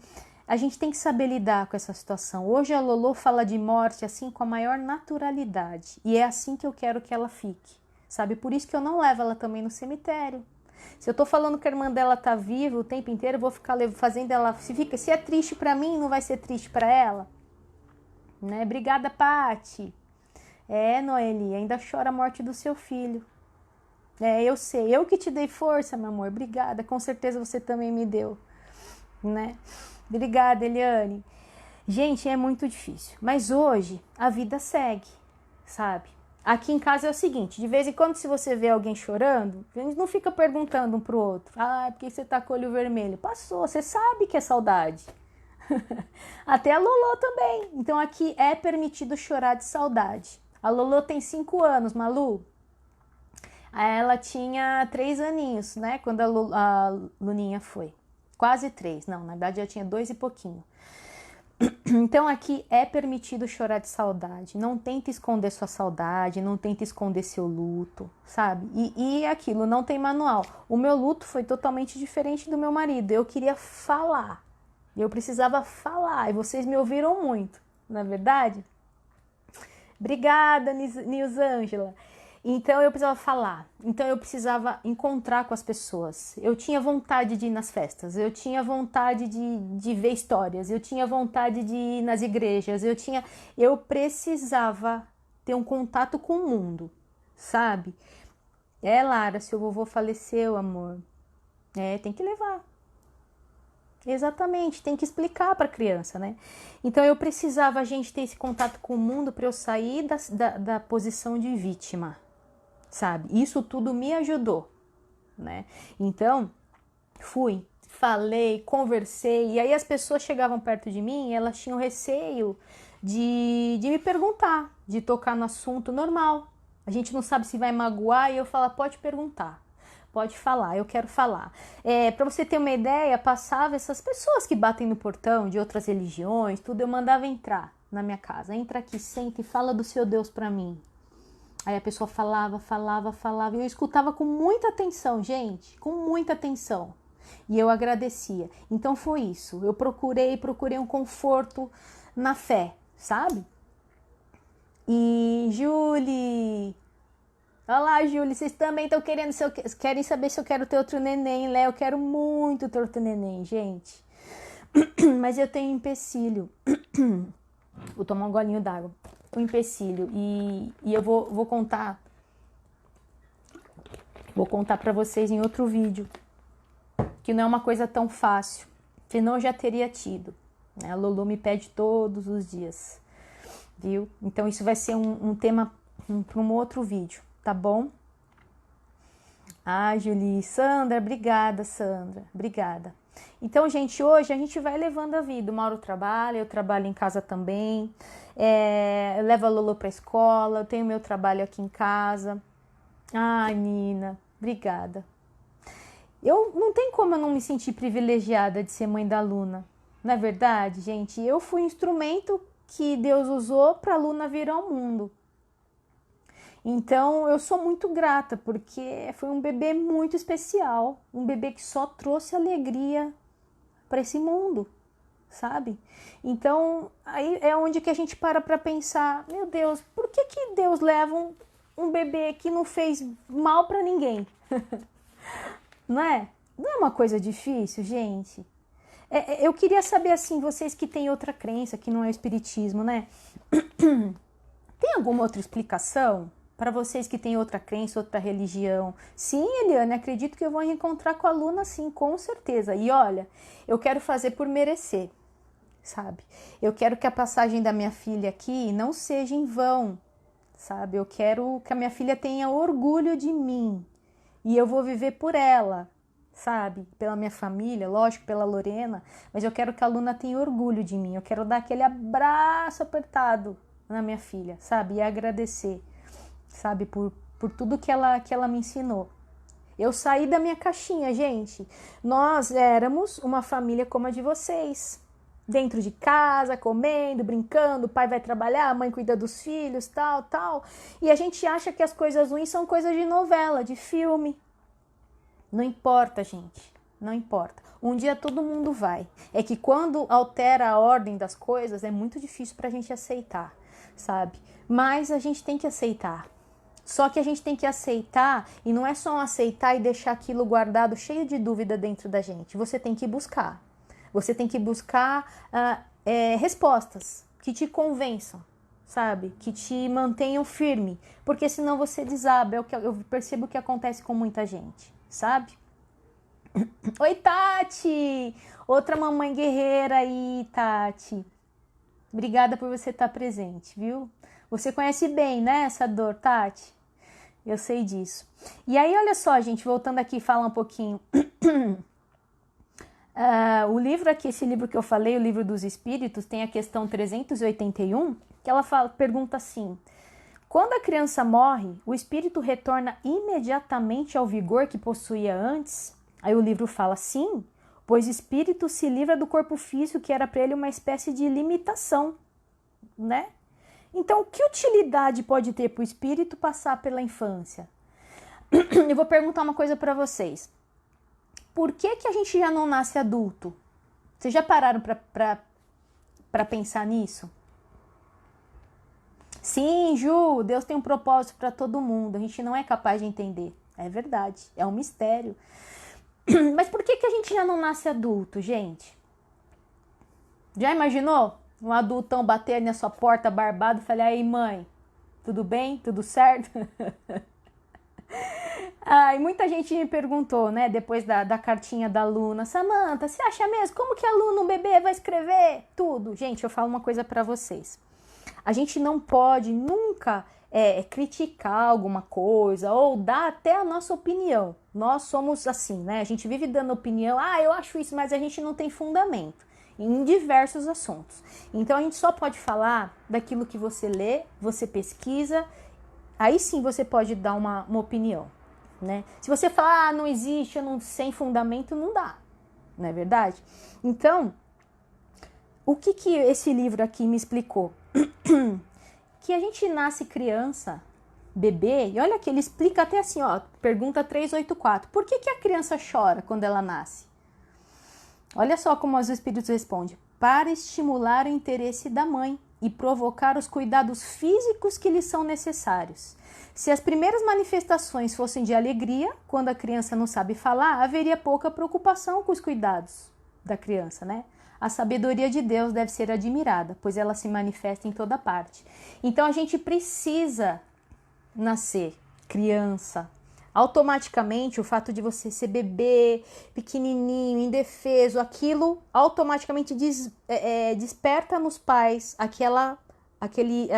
a gente tem que saber lidar com essa situação. Hoje a Lolô fala de morte assim com a maior naturalidade. E é assim que eu quero que ela fique, sabe? Por isso que eu não levo ela também no cemitério. Se eu tô falando que a irmã dela tá viva o tempo inteiro, eu vou ficar fazendo ela... Se é triste pra mim, não vai ser triste pra ela? Né? Obrigada, Pati. Noeli, ainda chora a morte do seu filho. Eu sei. Eu que te dei força, meu amor. Obrigada. Com certeza você também me deu, né? Obrigada, Eliane. Gente, é muito difícil. Mas hoje a vida segue, sabe? Aqui em casa é o seguinte, de vez em quando se você vê alguém chorando, a gente não fica perguntando um pro outro. Ah, por que você tá com o olho vermelho? Passou, você sabe que é saudade. Até a Lolô também. Então aqui é permitido chorar de saudade. A Lolô tem 5 anos, Malu. Ela tinha 3 aninhos, né? Quando a Luninha foi. Quase 3, não, na verdade já tinha 2 e pouquinho. Então aqui é permitido chorar de saudade. Não tenta esconder sua saudade, não tenta esconder seu luto, sabe? E aquilo, não tem manual. O meu luto foi totalmente diferente do meu marido. Eu queria falar. Eu precisava falar. E vocês me ouviram muito, não é verdade? Obrigada, Nilsângela. Então eu precisava falar, então eu precisava encontrar com as pessoas. Eu tinha vontade de ir nas festas, eu tinha vontade de ver histórias, eu tinha vontade de ir nas igrejas, eu precisava ter um contato com o mundo, sabe? Lara, seu vovô faleceu, amor. Tem que levar. Exatamente, tem que explicar para a criança, né? Então eu precisava a gente ter esse contato com o mundo para eu sair da posição de vítima, sabe? Isso tudo me ajudou, né? Então fui, falei, conversei, e aí as pessoas chegavam perto de mim e elas tinham receio de me perguntar, de tocar no assunto normal. A gente não sabe se vai magoar e eu falo, pode perguntar. Pode falar, eu quero falar. Para você ter uma ideia, passava essas pessoas que batem no portão de outras religiões, tudo, eu mandava entrar na minha casa. Entra aqui, senta e fala do seu Deus para mim. Aí a pessoa falava, e eu escutava com muita atenção, gente, com muita atenção. E eu agradecia. Então foi isso. Eu procurei um conforto na fé, sabe? E Julie, olá, Júlia, vocês também estão querem saber se eu quero ter outro neném, Léo? Eu quero muito ter outro neném, gente. Mas eu tenho empecilho. Vou tomar um golinho d'água. Um empecilho. E eu vou contar. Vou contar pra vocês em outro vídeo. Que não é uma coisa tão fácil. Senão eu já teria tido. A Lulu me pede todos os dias. Viu? Então isso vai ser um tema para um outro vídeo. Tá bom? Ah, Julie, Sandra, obrigada, Sandra, obrigada. Então, gente, hoje a gente vai levando a vida. O Mauro trabalha, eu trabalho em casa também. Eu levo a Lolo pra escola, eu tenho meu trabalho aqui em casa. Ai, Nina, obrigada. Não tem como eu não me sentir privilegiada de ser mãe da Luna. Não é verdade, gente? Eu fui instrumento que Deus usou pra Luna vir ao mundo. Então eu sou muito grata, porque foi um bebê muito especial, um bebê que só trouxe alegria para esse mundo, sabe? Então aí é onde que a gente para pensar, meu Deus, por que Deus leva um bebê que não fez mal para ninguém? Não é? Não é uma coisa difícil, gente? Eu queria saber, assim, vocês que têm outra crença, que não é o espiritismo, né? Tem alguma outra explicação? Para vocês que têm outra crença, outra religião. Sim, Eliane, acredito que eu vou reencontrar com a Luna, sim, com certeza. E olha, eu quero fazer por merecer, sabe? Eu quero que a passagem da minha filha aqui não seja em vão, sabe? Eu quero que a minha filha tenha orgulho de mim. E eu vou viver por ela, sabe? Pela minha família, lógico, pela Lorena. Mas eu quero que a Luna tenha orgulho de mim. Eu quero dar aquele abraço apertado na minha filha, sabe? E agradecer, sabe, por tudo que ela me ensinou. Eu saí da minha caixinha, gente. Nós éramos uma família como a de vocês. Dentro de casa, comendo, brincando, o pai vai trabalhar, a mãe cuida dos filhos, tal, tal. E a gente acha que as coisas ruins são coisas de novela, de filme. Não importa, gente. Não importa. Um dia todo mundo vai. É que quando altera a ordem das coisas, é muito difícil pra gente aceitar, sabe? Mas a gente tem que aceitar. Só que a gente tem que aceitar, e não é só aceitar e deixar aquilo guardado cheio de dúvida dentro da gente. Você tem que buscar. Você tem que buscar respostas que te convençam, sabe? Que te mantenham firme. Porque senão você desaba. É o que eu percebo que acontece com muita gente, sabe? Oi, Tati! Outra mamãe guerreira aí, Tati. Obrigada por você estar presente, viu? Você conhece bem, né, essa dor, Tati? Eu sei disso. E aí, olha só, gente, voltando aqui falar um pouquinho. O livro aqui, esse livro que eu falei, o Livro dos Espíritos, tem a questão 381, que ela pergunta assim: quando a criança morre, o espírito retorna imediatamente ao vigor que possuía antes? Aí o livro fala sim, pois o espírito se livra do corpo físico, que era para ele uma espécie de limitação, né? Então, que utilidade pode ter para o espírito passar pela infância? Eu vou perguntar uma coisa para vocês. Por que a gente já não nasce adulto? Vocês já pararam para pensar nisso? Sim, Ju, Deus tem um propósito para todo mundo. A gente não é capaz de entender. É verdade, é um mistério. Mas por que a gente já não nasce adulto, gente? Já imaginou? Um adultão bater na sua porta barbado e falar: aí, mãe, tudo bem? Tudo certo? Ah, e muita gente me perguntou, né, depois da cartinha da Luna, Samantha, você acha mesmo? Como que a Luna, um bebê, vai escrever tudo? Gente, eu falo uma coisa pra vocês. A gente não pode nunca criticar alguma coisa ou dar até a nossa opinião. Nós somos assim, né? A gente vive dando opinião, eu acho isso, mas a gente não tem fundamento em diversos assuntos. Então a gente só pode falar daquilo que você lê, você pesquisa, aí sim você pode dar uma opinião, né? Se você falar, não existe, eu não, sem fundamento, não dá, não é verdade? Então, o que esse livro aqui me explicou? Que a gente nasce criança, bebê, e olha que ele explica até assim, ó, pergunta 384. Por que a criança chora quando ela nasce? Olha só como os espíritos respondem. Para estimular o interesse da mãe e provocar os cuidados físicos que lhe são necessários. Se as primeiras manifestações fossem de alegria, quando a criança não sabe falar, haveria pouca preocupação com os cuidados da criança, né? A sabedoria de Deus deve ser admirada, pois ela se manifesta em toda parte. Então a gente precisa nascer criança. Automaticamente, o fato de você ser bebê, pequenininho, indefeso, aquilo automaticamente desperta nos pais aquele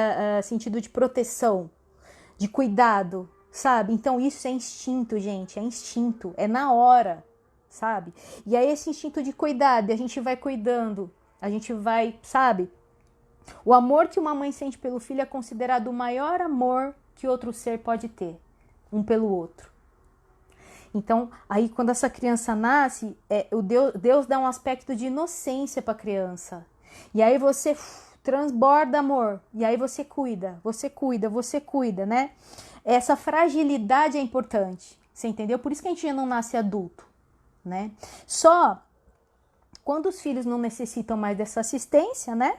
sentido de proteção, de cuidado, sabe? Então isso é instinto, gente, é instinto, é na hora, sabe? E aí esse instinto de cuidado, a gente vai cuidando, a gente vai, sabe? O amor que uma mãe sente pelo filho é considerado o maior amor que outro ser pode ter, um pelo outro. Então, aí quando essa criança nasce, Deus dá um aspecto de inocência para a criança. E aí você transborda amor, e aí você cuida, né? Essa fragilidade é importante, você entendeu? Por isso que a gente não nasce adulto, né? Só quando os filhos não necessitam mais dessa assistência, né?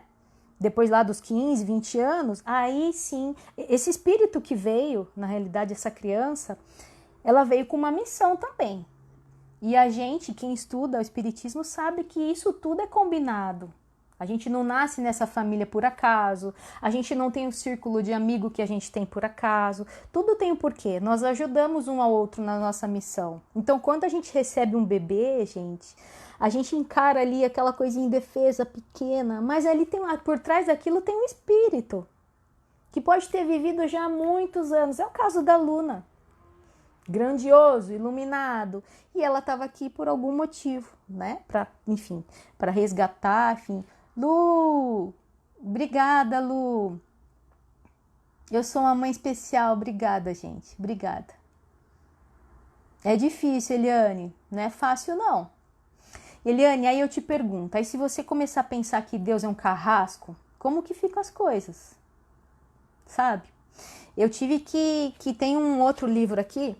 Depois lá dos 15, 20 anos, aí sim, esse espírito que veio, na realidade, essa criança, ela veio com uma missão também. E a gente, quem estuda o espiritismo, sabe que isso tudo é combinado. A gente não nasce nessa família por acaso, a gente não tem o círculo de amigo que a gente tem por acaso, tudo tem um porquê, nós ajudamos um ao outro na nossa missão. Então, quando a gente recebe um bebê, gente, a gente encara ali aquela coisinha indefesa, pequena, mas ali por trás daquilo tem um espírito, que pode ter vivido já há muitos anos. É o caso da Luna, grandioso, iluminado, e ela estava aqui por algum motivo, né? Para resgatar, enfim. Lu, obrigada, Lu. Eu sou uma mãe especial, obrigada, gente, obrigada. É difícil, Eliane, não é fácil, não. Eliane, aí eu te pergunto, aí se você começar a pensar que Deus é um carrasco, como que ficam as coisas? Sabe? Eu tive que tem um outro livro aqui,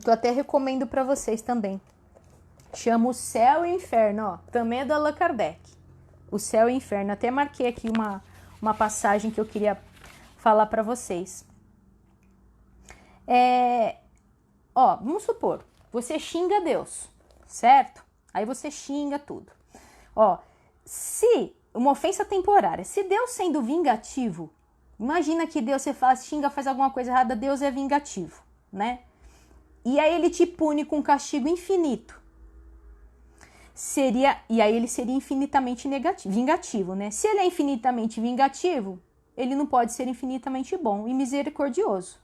que eu até recomendo para vocês também. Chama O Céu e o Inferno, ó, também é do Allan Kardec. O Céu e o Inferno. Até marquei aqui uma passagem que eu queria falar para vocês. Vamos supor, você xinga Deus, certo? Aí você xinga tudo. Se uma ofensa temporária, se Deus sendo vingativo, imagina que Deus, você xinga, faz alguma coisa errada, Deus é vingativo, né? E aí ele te pune com um castigo infinito. E aí ele seria infinitamente vingativo, né? Se ele é infinitamente vingativo, ele não pode ser infinitamente bom e misericordioso,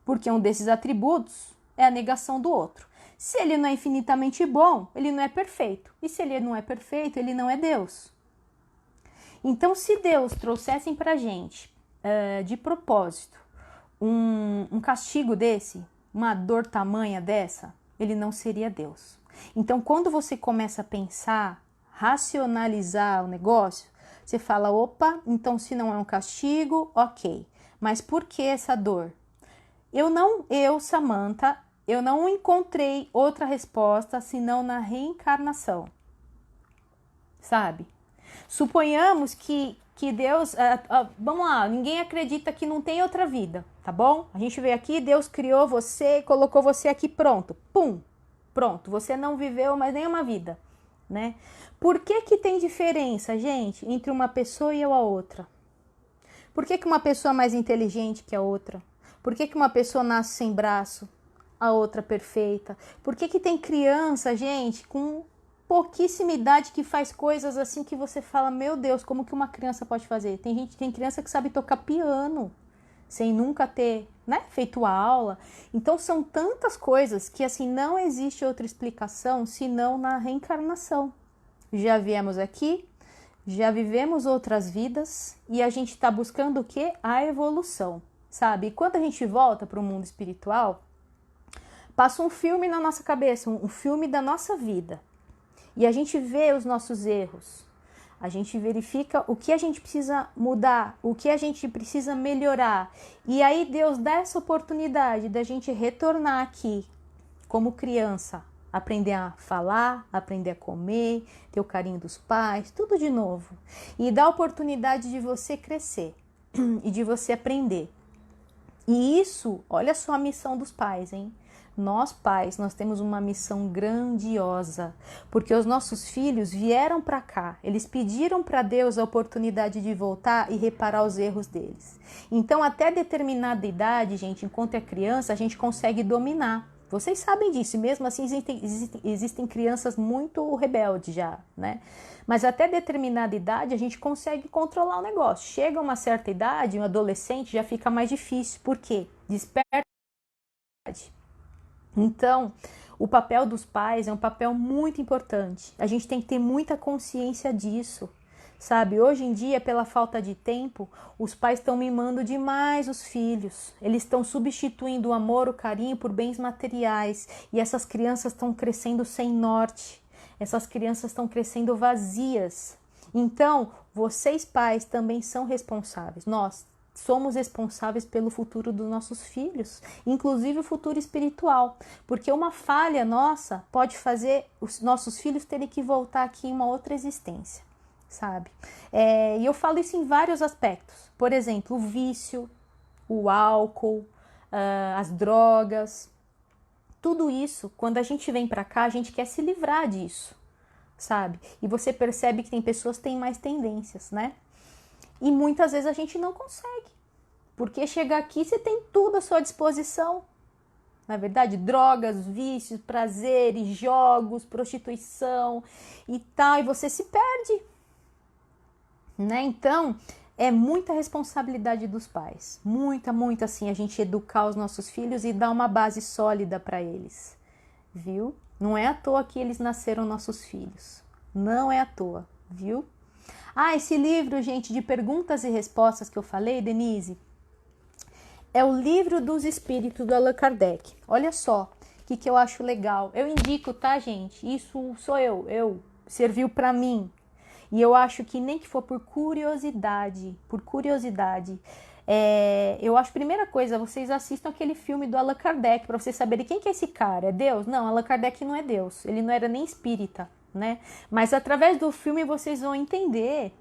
porque um desses atributos é a negação do outro. Se ele não é infinitamente bom, ele não é perfeito. E se ele não é perfeito, ele não é Deus. Então, se Deus trouxesse pra gente, de propósito, um castigo desse, uma dor tamanha dessa, ele não seria Deus. Então, quando você começa a pensar, racionalizar o negócio, você fala, opa, então se não é um castigo, ok. Mas por que essa dor? Samantha, eu não encontrei outra resposta senão na reencarnação. Sabe? Suponhamos que Deus... vamos lá, ninguém acredita que não tem outra vida, tá bom? A gente veio aqui, Deus criou você, colocou você aqui, pronto. Pum! Pronto, você não viveu mais nenhuma vida, né? Por que tem diferença, gente, entre uma pessoa e a outra? Por que uma pessoa é mais inteligente que a outra? Por que uma pessoa nasce sem braço? a outra perfeita? Por que que tem criança, gente, com pouquíssima idade que faz coisas assim que você fala, meu Deus, como que uma criança pode fazer? Tem criança que sabe tocar piano sem nunca ter, né, feito aula. Então são tantas coisas que assim não existe outra explicação senão na reencarnação. Já viemos aqui, já vivemos outras vidas e a gente está buscando o quê? A evolução, sabe? E quando a gente volta para o mundo espiritual, passa um filme na nossa cabeça, um filme da nossa vida. E a gente vê os nossos erros, a gente verifica o que a gente precisa mudar, o que a gente precisa melhorar. E aí Deus dá essa oportunidade da gente retornar aqui como criança, aprender a falar, aprender a comer, ter o carinho dos pais, tudo de novo. E dá a oportunidade de você crescer e de você aprender. E isso, olha só a missão dos pais, hein? Nós pais, nós temos uma missão grandiosa, porque os nossos filhos vieram para cá, eles pediram para Deus a oportunidade de voltar e reparar os erros deles. Então, até determinada idade, gente, enquanto é criança, a gente consegue dominar. Vocês sabem disso, e mesmo assim existem crianças muito rebeldes já, né? Mas até determinada idade a gente consegue controlar o negócio. Chega uma certa idade, um adolescente já fica mais difícil. Por quê? Desperta. Então, o papel dos pais é um papel muito importante. A gente tem que ter muita consciência disso, sabe? Hoje em dia, pela falta de tempo, os pais estão mimando demais os filhos. Eles estão substituindo o amor, o carinho por bens materiais. E essas crianças estão crescendo sem norte. Essas crianças estão crescendo vazias. Então, vocês pais também são responsáveis. Nós somos responsáveis pelo futuro dos nossos filhos, inclusive o futuro espiritual, porque uma falha nossa pode fazer os nossos filhos terem que voltar aqui em uma outra existência, sabe? E eu falo isso em vários aspectos. Por exemplo, o vício, o álcool, as drogas, tudo isso, quando a gente vem para cá, a gente quer se livrar disso, sabe? E você percebe que tem pessoas que têm mais tendências, né? E muitas vezes a gente não consegue, porque chegar aqui você tem tudo à sua disposição. Na verdade, drogas, vícios, prazeres, jogos, prostituição e tal, e você se perde, né? Então, é muita responsabilidade dos pais, muita assim, a gente educar os nossos filhos e dar uma base sólida para eles, viu? Não é à toa que eles nasceram nossos filhos, não é à toa, viu? Esse livro, gente, de perguntas e respostas que eu falei, Denise, é o Livro dos Espíritos do Allan Kardec. Olha só o que eu acho legal. Eu indico, tá, gente? Isso sou eu serviu para mim. E eu acho que nem que for por curiosidade, eu acho, primeira coisa, vocês assistam aquele filme do Allan Kardec para vocês saberem quem que é esse cara. É Deus? Não, Allan Kardec não é Deus. Ele não era nem espírita, né? Mas através do filme vocês vão entender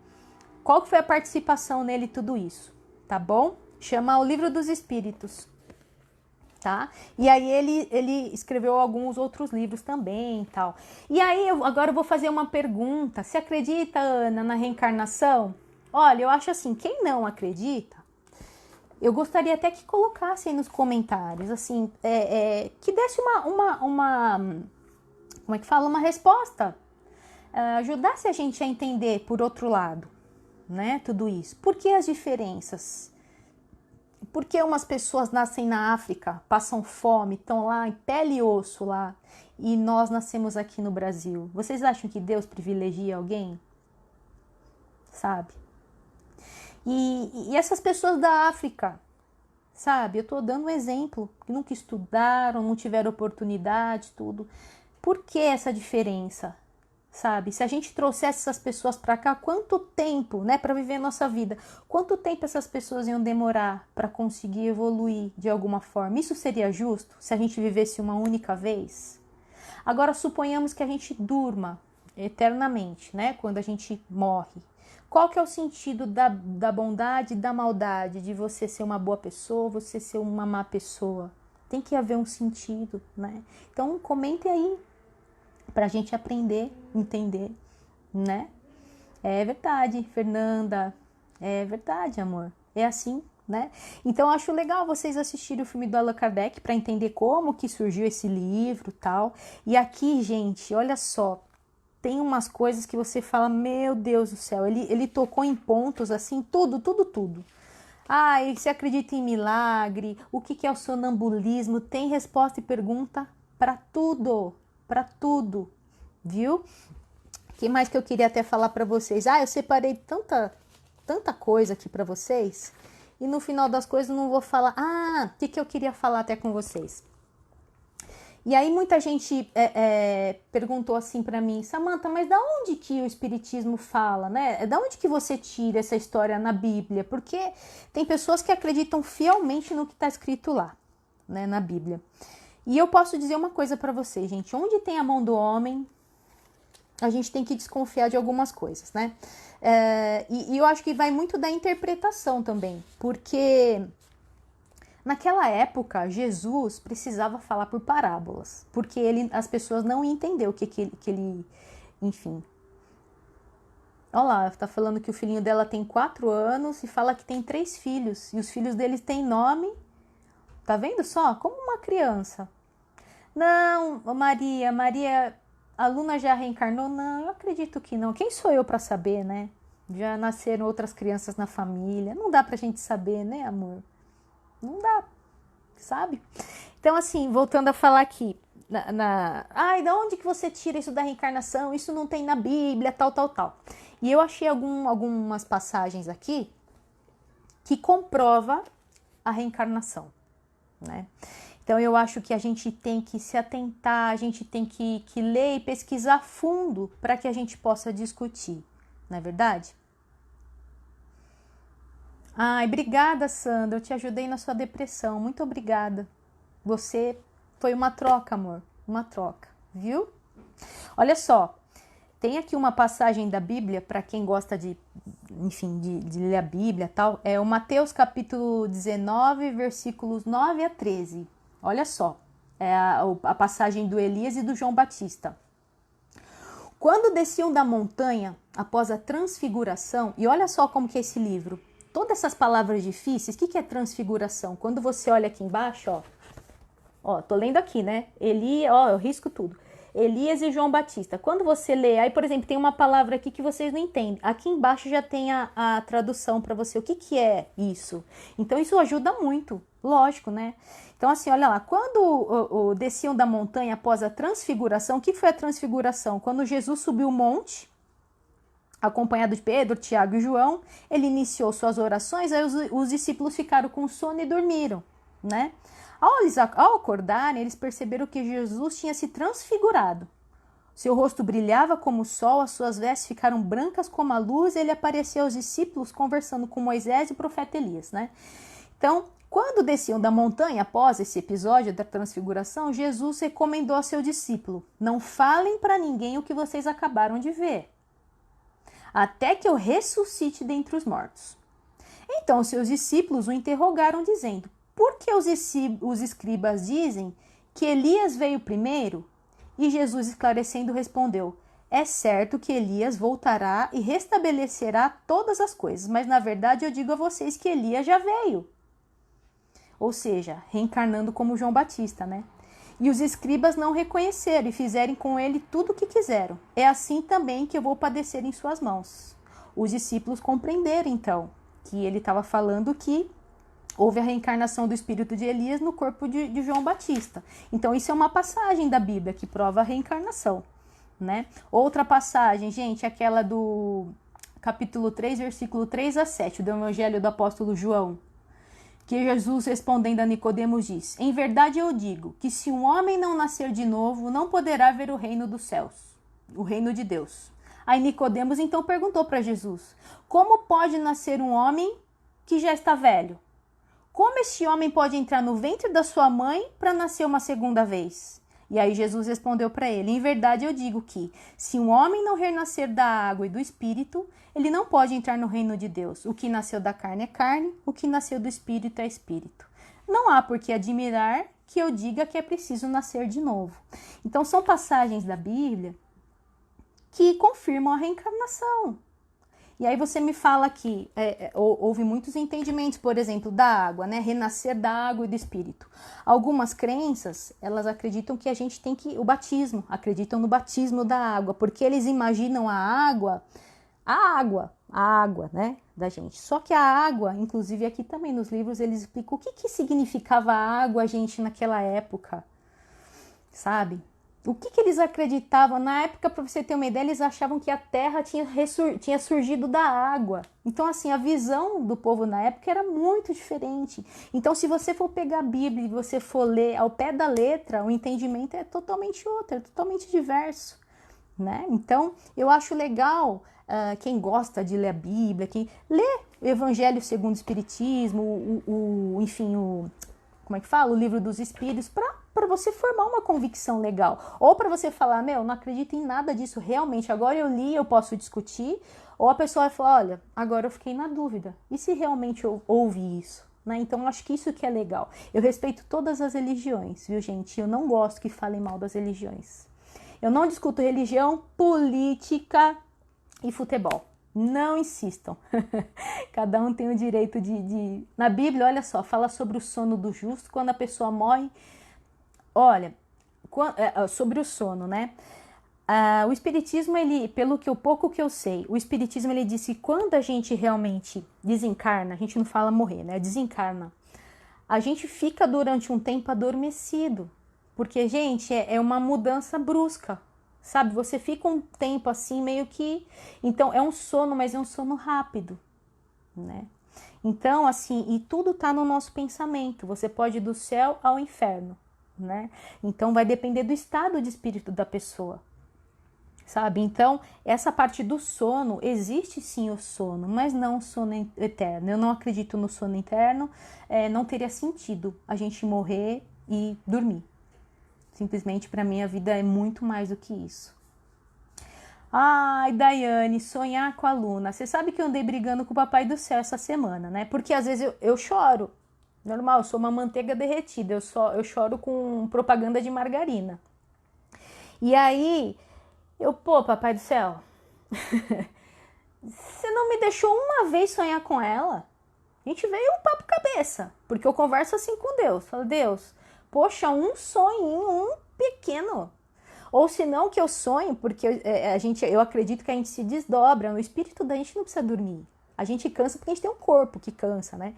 qual foi a participação nele, tudo isso, tá bom? Chama O Livro dos Espíritos, tá? E aí ele escreveu alguns outros livros também e tal. E aí agora eu vou fazer uma pergunta. Você acredita, Ana, na reencarnação? Olha, eu acho assim, quem não acredita, eu gostaria até que colocassem nos comentários, assim, que desse uma como é que fala? Uma resposta. Ajudasse a gente a entender por outro lado, né? Tudo isso. Por que as diferenças? Por que umas pessoas nascem na África, passam fome, estão lá em pele e osso lá, e nós nascemos aqui no Brasil? Vocês acham que Deus privilegia alguém? Sabe? E essas pessoas da África, sabe? Eu tô dando um exemplo, que nunca estudaram, não tiveram oportunidade, tudo. Por que essa diferença? Sabe? Se a gente trouxesse essas pessoas para cá, quanto tempo, né, para viver a nossa vida? Quanto tempo essas pessoas iam demorar para conseguir evoluir de alguma forma? Isso seria justo se a gente vivesse uma única vez? Agora, suponhamos que a gente durma eternamente, né, quando a gente morre. Qual que é o sentido da bondade e da maldade, de você ser uma boa pessoa, você ser uma má pessoa? Tem que haver um sentido, né? Então, comentem aí, pra gente aprender, entender, né? É verdade, Fernanda. É verdade, amor. É assim né? Então eu acho legal vocês assistirem o filme do Allan Kardec para entender como que surgiu esse livro, tal. E aqui, gente, olha só, tem umas coisas que você fala, meu Deus do céu, ele tocou em pontos assim, tudo. Ah, e você acredita em milagre? O que é o sonambulismo? Tem resposta e pergunta para tudo, viu? O que mais que eu queria até falar para vocês? Ah, eu separei tanta coisa aqui para vocês e no final das coisas eu não vou falar. Ah, o que eu queria falar até com vocês? E aí muita gente perguntou assim para mim, Samantha, mas da onde que o Espiritismo fala, né? Da onde que você tira essa história na Bíblia? Porque tem pessoas que acreditam fielmente no que está escrito lá, né, na Bíblia. E eu posso dizer uma coisa para vocês, gente, onde tem a mão do homem, a gente tem que desconfiar de algumas coisas, né? E eu acho que vai muito da interpretação também, porque naquela época, Jesus precisava falar por parábolas, porque as pessoas não entenderam o que ele, enfim. Olha lá, tá falando que o filhinho dela tem 4 anos e fala que tem 3 filhos, e os filhos deles têm nome, tá vendo só? Como uma criança. Não, Maria, a Luna já reencarnou? Não, eu acredito que não. Quem sou eu para saber, né? Já nasceram outras crianças na família, não dá pra gente saber, né, amor? Não dá, sabe? Então, assim, voltando a falar aqui, ai, da onde que você tira isso da reencarnação? Isso não tem na Bíblia, tal. E eu achei algumas passagens aqui que comprova a reencarnação, né? Então, eu acho que a gente tem que se atentar, a gente tem que ler e pesquisar a fundo para que a gente possa discutir, não é verdade? Ai, obrigada, Sandra. Eu te ajudei na sua depressão. Muito obrigada. Você foi uma troca, amor. Uma troca, viu? Olha só. Tem aqui uma passagem da Bíblia para quem gosta de ler a Bíblia e tal. É o Mateus capítulo 19, versículos 9 a 13. Olha só. É a passagem do Elias e do João Batista. Quando desciam da montanha, após a transfiguração, e olha só como que é esse livro. Todas essas palavras difíceis, o que é transfiguração? Quando você olha aqui embaixo, ó, tô lendo aqui, né? Eu risco tudo. Elias e João Batista. Quando você lê, aí, por exemplo, tem uma palavra aqui que vocês não entendem. Aqui embaixo já tem a tradução para você. O que é isso? Então, isso ajuda muito, lógico, né? Então, assim, olha lá. Quando desciam da montanha após a transfiguração, o que foi a transfiguração? Quando Jesus subiu o monte, acompanhado de Pedro, Tiago e João, ele iniciou suas orações, aí os discípulos ficaram com sono e dormiram, né? Ao acordarem, eles perceberam que Jesus tinha se transfigurado. Seu rosto brilhava como o sol, as suas vestes ficaram brancas como a luz, e ele apareceu aos discípulos conversando com Moisés e o profeta Elias, né? Então, quando desciam da montanha, após esse episódio da transfiguração, Jesus recomendou a seu discípulo: não falem para ninguém o que vocês acabaram de ver, até que eu ressuscite dentre os mortos. Então seus discípulos o interrogaram, dizendo: por que os escribas dizem que Elias veio primeiro? E Jesus, esclarecendo, respondeu: é certo que Elias voltará e restabelecerá todas as coisas, mas na verdade eu digo a vocês que Elias já veio. Ou seja, reencarnando como João Batista, né? E os escribas não reconheceram e fizeram com ele tudo o que quiseram. É assim também que eu vou padecer em suas mãos. Os discípulos compreenderam, então, que ele estava falando que houve a reencarnação do espírito de Elias no corpo de João Batista. Então, isso é uma passagem da Bíblia que prova a reencarnação, né? Outra passagem, gente, aquela do capítulo 3, versículo 3 a 7, do Evangelho do Apóstolo João, que Jesus, respondendo a Nicodemos, diz: em verdade eu digo que se um homem não nascer de novo, não poderá ver o reino dos céus, o reino de Deus. Aí Nicodemos então perguntou para Jesus: como pode nascer um homem que já está velho? Como este homem pode entrar no ventre da sua mãe para nascer uma segunda vez? E aí Jesus respondeu para ele: em verdade eu digo que, se um homem não renascer da água e do espírito, ele não pode entrar no reino de Deus. O que nasceu da carne é carne, o que nasceu do espírito é espírito. Não há por que admirar que eu diga que é preciso nascer de novo. Então são passagens da Bíblia que confirmam a reencarnação. E aí você me fala que houve muitos entendimentos, por exemplo, da água, né? Renascer da água e do espírito. Algumas crenças, elas acreditam que a gente tem o batismo, acreditam no batismo da água, porque eles imaginam a água, né, da gente. Só que a água, inclusive aqui também nos livros, eles explicam o que significava a água, gente, naquela época, sabe? O que eles acreditavam? Na época, para você ter uma ideia, eles achavam que a terra tinha surgido da água. Então, assim, a visão do povo na época era muito diferente. Então, se você for pegar a Bíblia e você for ler ao pé da letra, o entendimento é totalmente outro, é totalmente diverso, né? Então, eu acho legal quem gosta de ler a Bíblia, quem lê o Evangelho segundo o Espiritismo, enfim, como é que fala? O Livro dos Espíritos, para você formar uma convicção legal. Ou para você falar, não acredito em nada disso, realmente, agora eu li, eu posso discutir. Ou a pessoa vai falar, olha, agora eu fiquei na dúvida. E se realmente houve isso? Né? Então, acho que isso que é legal. Eu respeito todas as religiões, viu, gente? Eu não gosto que falem mal das religiões. Eu não discuto religião, política e futebol. Não insistam. Cada um tem o direito de... Na Bíblia, olha só, fala sobre o sono do justo quando a pessoa morre. Olha, sobre o sono, né? O Espiritismo, pelo pouco que eu sei, o Espiritismo, ele disse que quando a gente realmente desencarna, a gente não fala morrer, né? Desencarna. A gente fica durante um tempo adormecido. Porque, gente, é uma mudança brusca. Sabe, você fica um tempo assim, meio que... Então, é um sono, mas é um sono rápido, né? Então, assim, e tudo tá no nosso pensamento. Você pode ir do céu ao inferno, né? Então, vai depender do estado de espírito da pessoa, sabe? Então, essa parte do sono, existe sim o sono, mas não o sono eterno. Eu não acredito no sono eterno, não teria sentido a gente morrer e dormir. Simplesmente, para mim, a vida é muito mais do que isso. Ai, Daiane, sonhar com a Luna. Você sabe que eu andei brigando com o Papai do Céu essa semana, né? Porque às vezes eu choro. Normal, eu sou uma manteiga derretida. Eu choro com propaganda de margarina. E aí, Papai do Céu, você não me deixou uma vez sonhar com ela? A gente veio um papo cabeça. Porque eu converso assim com Deus. Falo, Deus... Poxa, um sonhinho, um pequeno. Ou se não que eu sonho, porque eu acredito que a gente se desdobra. O espírito da gente não precisa dormir. A gente cansa porque a gente tem um corpo que cansa, né?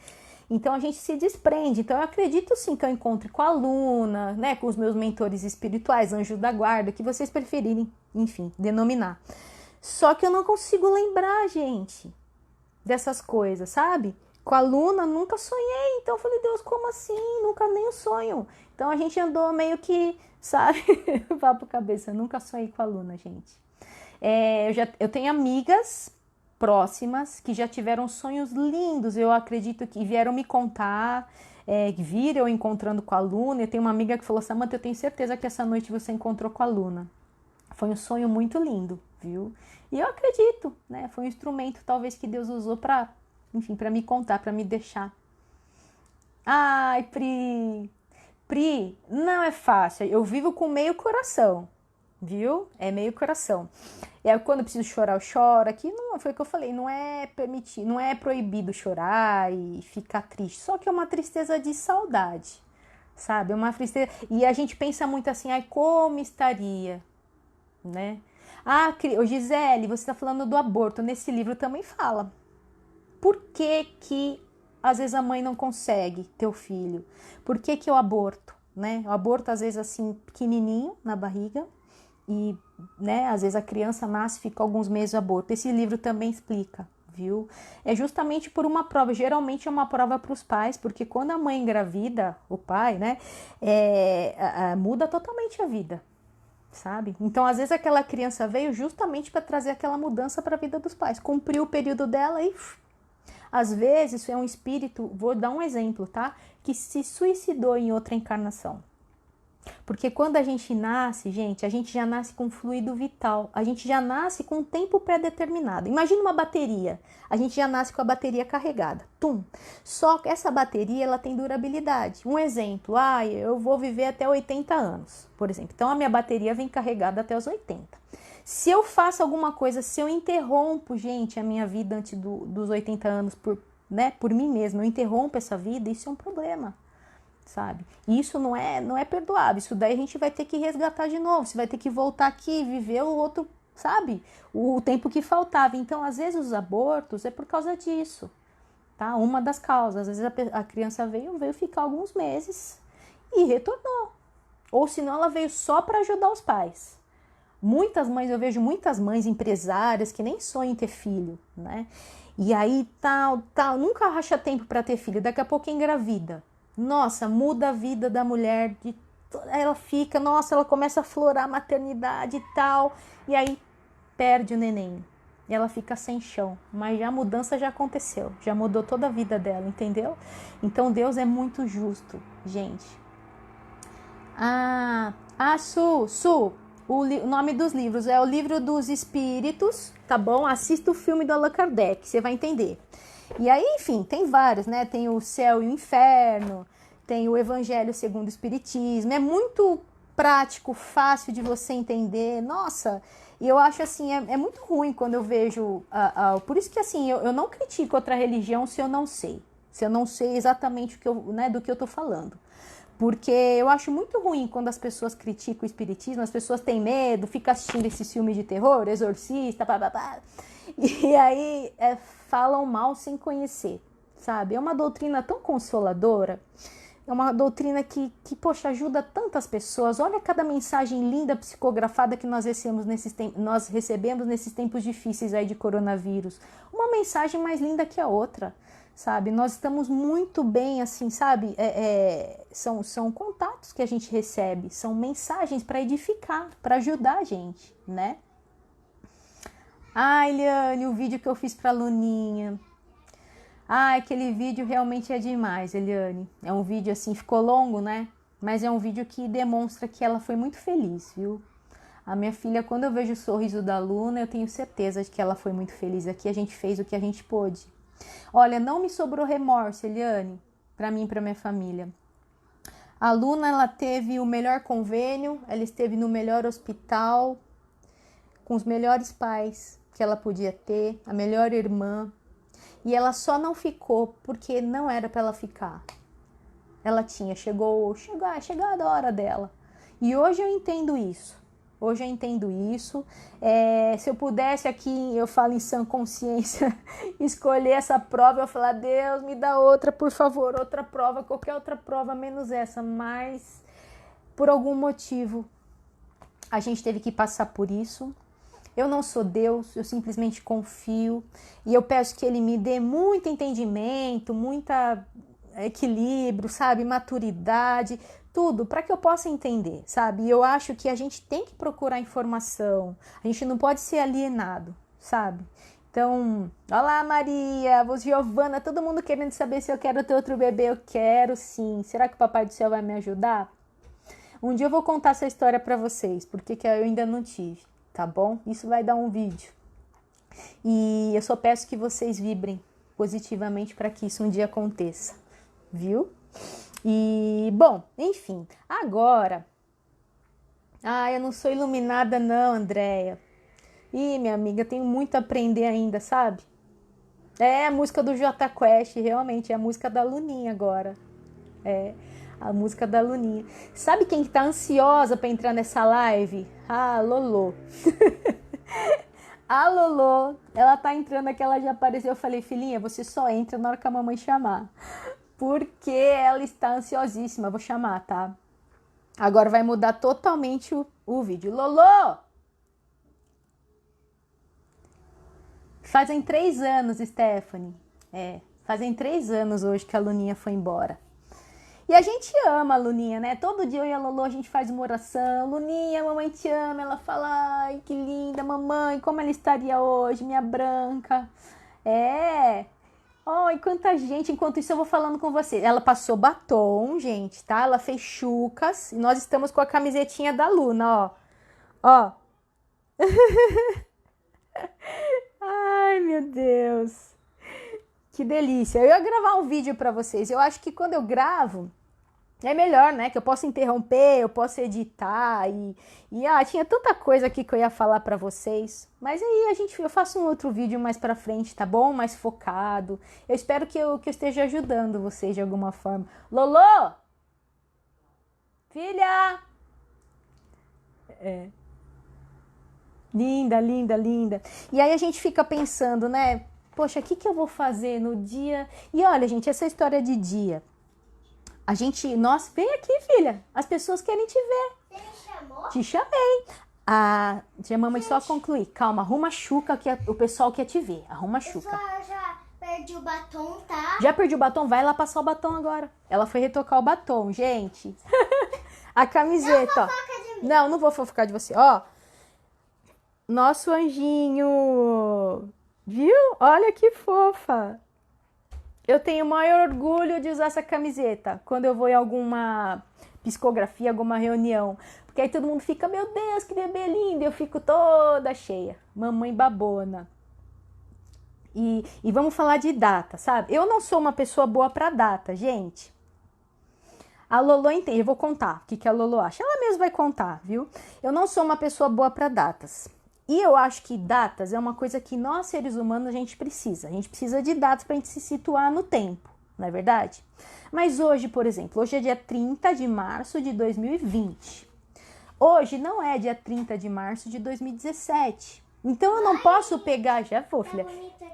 Então a gente se desprende. Então eu acredito sim que eu encontre com a Luna, né? Com os meus mentores espirituais, anjos da guarda, que vocês preferirem, enfim, denominar. Só que eu não consigo lembrar, gente, dessas coisas, sabe? Com a Luna, nunca sonhei. Então eu falei, Deus, como assim? Nunca nem o sonho. Então a gente andou meio que, sabe? Papo cabeça. Eu nunca sonhei com a Luna, gente. Eu tenho amigas próximas que já tiveram sonhos lindos. Eu acredito que vieram me contar, viram eu encontrando com a Luna. Eu tenho uma amiga que falou, Samantha, eu tenho certeza que essa noite você encontrou com a Luna. Foi um sonho muito lindo, viu? E eu acredito, né? Foi um instrumento talvez que Deus usou para me contar, para me deixar. Ai, Pri, não é fácil. Eu vivo com meio coração, viu? É meio coração. E aí, quando eu preciso chorar, eu choro. Aqui não foi o que eu falei, não é permitido, não é proibido chorar e ficar triste. Só que é uma tristeza de saudade, sabe? É uma tristeza. E a gente pensa muito assim, ai, como estaria, né? Ah, Gisele, você está falando do aborto. Nesse livro também fala. Por que às vezes a mãe não consegue ter o filho? Por que o aborto, né? O aborto às vezes assim pequenininho na barriga e, né, às vezes a criança nasce e fica alguns meses aborto. Esse livro também explica, viu? É justamente por uma prova, geralmente é uma prova para os pais, porque quando a mãe engravida, o pai, né, muda totalmente a vida, sabe? Então às vezes aquela criança veio justamente para trazer aquela mudança para a vida dos pais, cumpriu o período dela e... Às vezes, isso é um espírito, vou dar um exemplo, tá? Que se suicidou em outra encarnação. Porque quando a gente nasce, gente, a gente já nasce com fluido vital. A gente já nasce com um tempo pré-determinado. Imagina uma bateria. A gente já nasce com a bateria carregada. Tum! Só que essa bateria, ela tem durabilidade. Um exemplo, eu vou viver até 80 anos, por exemplo. Então, a minha bateria vem carregada até os 80. Se eu faço alguma coisa, se eu interrompo, gente, a minha vida antes dos 80 anos por mim mesma, eu interrompo essa vida, isso é um problema, sabe? E isso não é perdoável, isso daí a gente vai ter que resgatar de novo, você vai ter que voltar aqui e viver o outro, sabe? O tempo que faltava. Então, às vezes, os abortos é por causa disso, tá? Uma das causas. Às vezes a criança veio ficar alguns meses e retornou. Ou senão ela veio só para ajudar os pais. Muitas mães, eu vejo muitas mães empresárias que nem sonham em ter filho, né? E aí nunca racha tempo para ter filho, daqui a pouco engravida. Nossa, muda a vida da mulher, ela fica, nossa, ela começa a florar a maternidade e tal, e aí perde o neném. E ela fica sem chão, mas a mudança já aconteceu, já mudou toda a vida dela, entendeu? Então Deus é muito justo, gente. Su, o nome dos livros é o Livro dos Espíritos, tá bom? Assista o filme do Allan Kardec, você vai entender. E aí, enfim, tem vários, né? Tem o Céu e o Inferno, tem o Evangelho segundo o Espiritismo. É muito prático, fácil de você entender. Nossa, e eu acho assim, é muito ruim quando eu vejo... por isso que assim, eu não critico outra religião se eu não sei. Se eu não sei exatamente do que eu tô falando. Porque eu acho muito ruim quando as pessoas criticam o espiritismo, as pessoas têm medo, ficam assistindo esses filmes de terror, Exorcista, e aí falam mal sem conhecer, sabe? É uma doutrina tão consoladora, é uma doutrina que poxa, ajuda tantas pessoas. Olha cada mensagem linda psicografada que nós recebemos nesses tempos difíceis aí de coronavírus. Uma mensagem mais linda que a outra. Sabe, nós estamos muito bem, assim, sabe, são contatos que a gente recebe, são mensagens para edificar, para ajudar a gente, né? Ai, Eliane, o vídeo que eu fiz pra Luninha, aquele vídeo realmente é demais, Eliane, é um vídeo assim, ficou longo, né? Mas é um vídeo que demonstra que ela foi muito feliz, viu? A minha filha, quando eu vejo o sorriso da Luna, eu tenho certeza de que ela foi muito feliz. Aqui a gente fez o que a gente pôde. Olha, não me sobrou remorso, Eliane, para mim e para minha família. A Luna, ela teve o melhor convênio, ela esteve no melhor hospital, com os melhores pais que ela podia ter, a melhor irmã. E ela só não ficou porque não era para ela ficar. Ela chegou a hora dela. E hoje eu entendo isso. Hoje eu entendo isso. Se eu pudesse aqui, eu falo em sã consciência, escolher essa prova, eu falar, Deus, me dá outra, por favor, outra prova, qualquer outra prova, menos essa. Mas, por algum motivo, a gente teve que passar por isso. Eu não sou Deus, eu simplesmente confio. E eu peço que Ele me dê muito entendimento, muito equilíbrio, sabe, maturidade, tudo, para que eu possa entender, sabe? E eu acho que a gente tem que procurar informação, a gente não pode ser alienado, sabe? Então, olá Maria, Giovana, todo mundo querendo saber se eu quero ter outro bebê. Eu quero sim. Será que o Papai do Céu vai me ajudar? Um dia eu vou contar essa história para vocês, porque eu ainda não tive, tá bom? Isso vai dar um vídeo. E eu só peço que vocês vibrem positivamente para que isso um dia aconteça, viu? E, bom, enfim, agora... eu não sou iluminada não, Andréia. Ih, minha amiga, tenho muito a aprender ainda, sabe? É a música do Jota Quest, realmente, é a música da Luninha agora. É, a música da Luninha. Sabe quem tá ansiosa pra entrar nessa live? A Lolo. A Lolo, ela tá entrando aqui, ela já apareceu. Eu falei, filhinha, você só entra na hora que a mamãe chamar. Porque ela está ansiosíssima. Vou chamar, tá? Agora vai mudar totalmente o vídeo. Lolo! Fazem 3 anos, Stephanie. Fazem 3 anos hoje que a Luninha foi embora. E a gente ama a Luninha, né? Todo dia eu e a Lolo, a gente faz uma oração. Luninha, mamãe te ama. Ela fala, ai, que linda, mamãe. Como ela estaria hoje, minha branca. E quanta gente, enquanto isso eu vou falando com você. Ela passou batom, gente, tá? Ela fez chucas e nós estamos com a camisetinha da Luna, ó. Ai, meu Deus. Que delícia. Eu ia gravar um vídeo pra vocês. Eu acho que quando eu gravo, É melhor, né? Que eu posso interromper, eu posso editar tinha tanta coisa aqui que eu ia falar pra vocês. Mas aí eu faço um outro vídeo mais pra frente, tá bom? Mais focado. Eu espero que eu esteja ajudando vocês de alguma forma. Lolo! Filha! Linda, linda, linda. E aí a gente fica pensando, né? Poxa, o que eu vou fazer no dia? E olha, gente, essa história de dia. Vem aqui, filha. As pessoas querem te ver.
Você me chamou?
Te chamei. Deixa a mamãe só concluir. Calma, arruma a Xuca que o pessoal quer te ver. Arruma a Xuca.
Eu já perdi o batom, tá?
Já perdi o batom? Vai lá passar o batom agora. Ela foi retocar o batom, gente. A camiseta, ó.
Fofoca de mim.
Não vou fofocar de você. Ó, nosso anjinho. Viu? Olha que fofa. Eu tenho o maior orgulho de usar essa camiseta quando eu vou em alguma psicografia, alguma reunião. Porque aí todo mundo fica, meu Deus, que bebê lindo. E eu fico toda cheia. Mamãe babona. E vamos falar de data, sabe? Eu não sou uma pessoa boa pra data, gente. A Lolo entende, eu vou contar o que a Lolo acha. Ela mesma vai contar, viu? Eu não sou uma pessoa boa pra datas. E eu acho que datas é uma coisa que nós, seres humanos, a gente precisa. A gente precisa de datas pra gente se situar no tempo, não é verdade? Mas hoje, por exemplo, hoje é dia 30 de março de 2020. Hoje não é dia 30 de março de 2017. Então eu não posso pegar... Já vou, filha.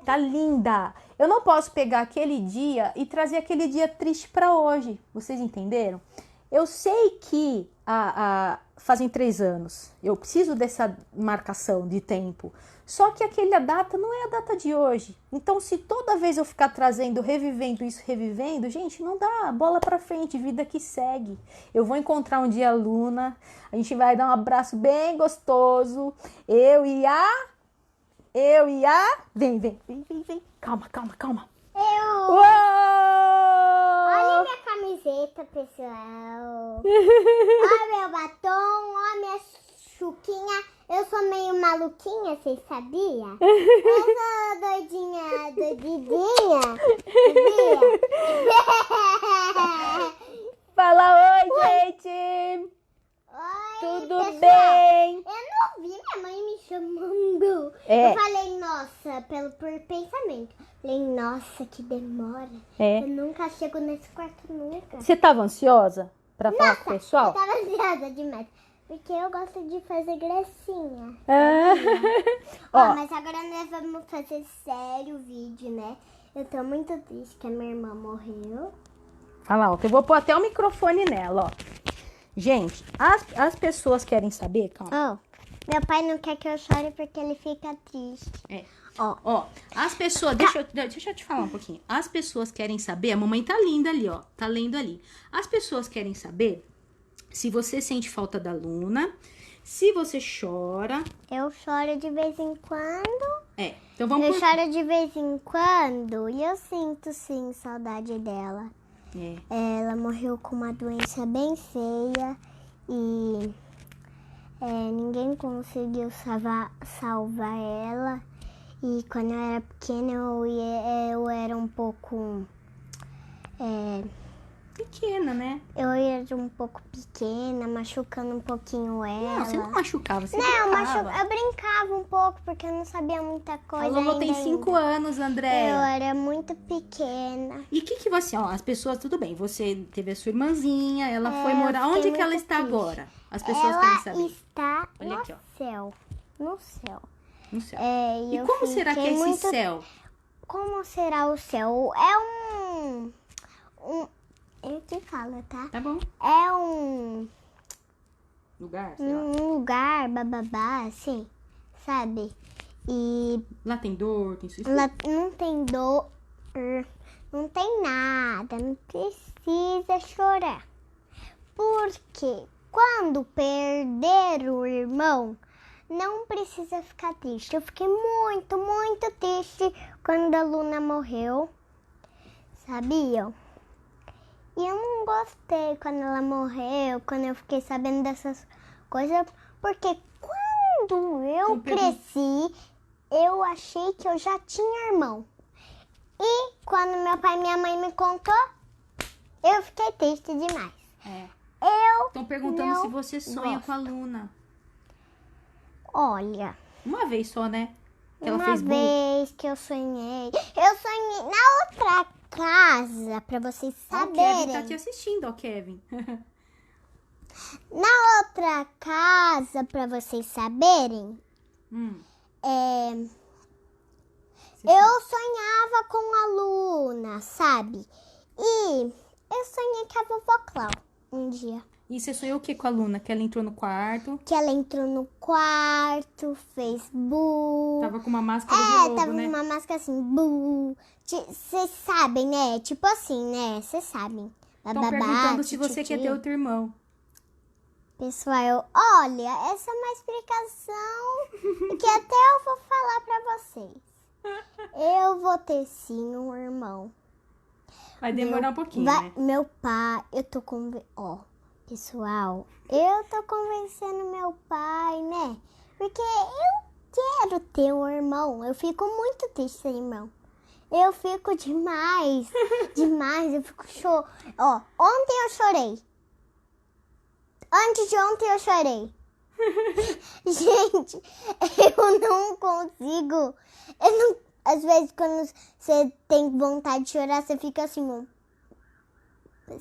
Tá linda. Eu não posso pegar aquele dia e trazer aquele dia triste pra hoje. Vocês entenderam? Eu sei que fazem 3 anos. Eu preciso dessa marcação de tempo. Só que aquela data não é a data de hoje. Então, se toda vez eu ficar trazendo, revivendo isso, gente, não dá. Bola pra frente, vida que segue. Eu vou encontrar um dia a Luna. A gente vai dar um abraço bem gostoso. Eu e a... Vem. Calma. Uou!
Olha minha camiseta, pessoal. Olha meu batom, olha minha chuquinha. Eu sou meio maluquinha, vocês sabiam? Eu sou doidinha. Sabia?
Fala oi, gente!
Oi,
Tudo
pessoal.
bem?
Eu não vi minha mãe me chamando.
É.
Eu falei, nossa, por pensamento. Falei, nossa, que demora.
É.
Eu nunca chego nesse quarto nunca.
Você tava ansiosa pra falar com o pessoal?
Eu tava ansiosa demais. Porque eu gosto de fazer gracinha.
Ó,
Mas agora nós vamos fazer sério o vídeo, né? Eu tô muito triste que a minha irmã morreu.
olha lá, ó, eu vou pôr até o microfone nela, ó. Gente, as pessoas querem saber, calma.
Meu pai não quer que eu chore porque ele fica triste.
Ó, as pessoas, deixa eu te falar um pouquinho. As pessoas querem saber, a mamãe tá linda ali, ó, tá lendo ali. As pessoas querem saber se você sente falta da Luna, se você chora.
Eu choro de vez em quando.
Então vamos
Eu choro de vez em quando e eu sinto sim saudade dela. Ela morreu com uma doença bem feia e ninguém conseguiu salvar ela. E quando eu era pequena eu era um pouco...
pequena, né?
Eu era um pouco pequena, machucando um pouquinho ela.
Não, você não machucava, você
Não,
brincava.
eu brincava um pouco porque eu não sabia muita coisa.
A Lolo tem
ainda.
5 anos, André.
Eu era muito pequena.
E o que você, ó, as pessoas, tudo bem, você teve a sua irmãzinha, ela foi morar,
eu fiquei
onde que ela
muito
está
triste.
agora? As pessoas
Ela
querem saber.
está
Olha
no
aqui, ó.
céu. No céu.
No céu.
E
E
eu
como será que é
fiquei
esse
muito-
céu?
Como será o céu? É um... Eu te falo, tá?
Tá bom.
É um
Lugar, sei lá.
lugar, bababá, assim, sabe? E
Lá tem dor, tem suicídio.
lá não tem dor, não tem nada, não precisa chorar. Porque quando perder o irmão, não precisa ficar triste. Eu fiquei muito, muito triste quando a Luna morreu, sabiam? E eu não gostei quando ela morreu, quando eu fiquei sabendo dessas coisas, porque quando eu cresci, eu achei que eu já tinha irmão. E quando meu pai e minha mãe me contou, eu fiquei triste demais.
Estão perguntando
não
se você sonha
gosto.
com a Luna.
Olha,
Uma vez só, né? Que ela
uma
fez burro.
vez que eu sonhei na outra casa, pra vocês
Ó, o Kevin tá
saberem.
te assistindo, ó, Kevin.
Na outra casa, pra vocês saberem, é, eu sonhava com a Luna, sabe? E eu sonhei com a vovó Clau um dia.
E você sonhou o que com a Luna? Que ela entrou no quarto,
Que ela entrou no quarto, fez bu.
tava com uma máscara de lobo,
Tava
né?
uma máscara assim, bu. Vocês sabem, né? Tipo assim, né? Vocês sabem.
Estão
Bababá,
perguntando se você
tchutchu.
quer ter outro irmão.
Pessoal, olha, essa é uma explicação que até eu vou falar pra vocês. Eu vou ter sim um irmão.
Vai demorar um pouquinho, né?
Meu pai, eu tô pessoal, eu tô convencendo meu pai, né? Porque eu quero ter um irmão. Eu fico muito triste sem irmão. Eu fico demais, demais. Eu fico Ó, ontem eu chorei. Antes de ontem eu chorei. Gente, eu não consigo. Às vezes, quando você tem vontade de chorar, você fica assim, ó.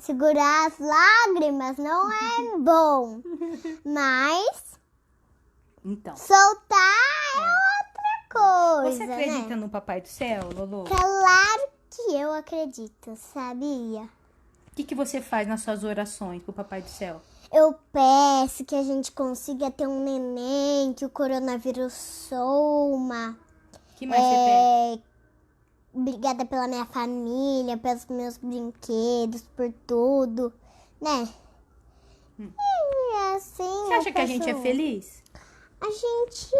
Segurar as lágrimas não é bom. Mas
Então,
soltar é outra coisa,
você acredita
né?
no Papai do Céu, Lolo?
Claro que eu acredito, sabia?
O que você faz nas suas orações pro Papai do Céu?
Eu peço que a gente consiga ter um neném, que o coronavírus suma.
O que mais você pede?
Obrigada pela minha família, pelos meus brinquedos, por tudo, né? E assim.
Você acha que a gente é feliz?
A gente.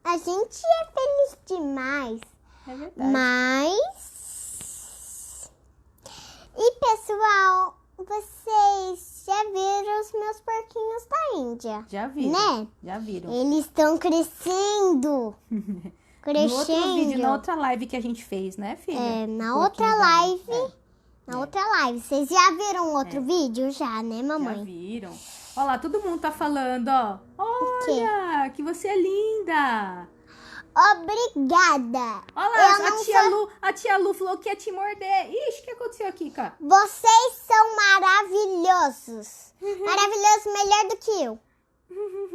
A gente é feliz demais.
É verdade.
Mas. E pessoal, vocês já viram os meus porquinhos da Índia?
Já viram,
Né?
já viram.
Eles estão crescendo.
No outro vídeo,
Crescendo.
na outra live que a gente fez, né, filha?
Na
Um
outra
pouquinho da-
live. Na outra live. Vocês já viram outro vídeo? Já, né,
Já
mamãe?
viram. Olha lá, todo mundo tá falando, ó. Olha, que você é linda.
Obrigada.
Olha lá,
Eu não
a tia Lu falou que ia te morder. Ixi, o que aconteceu aqui, cara?
Vocês são maravilhosos. Maravilhosos, melhor do que eu.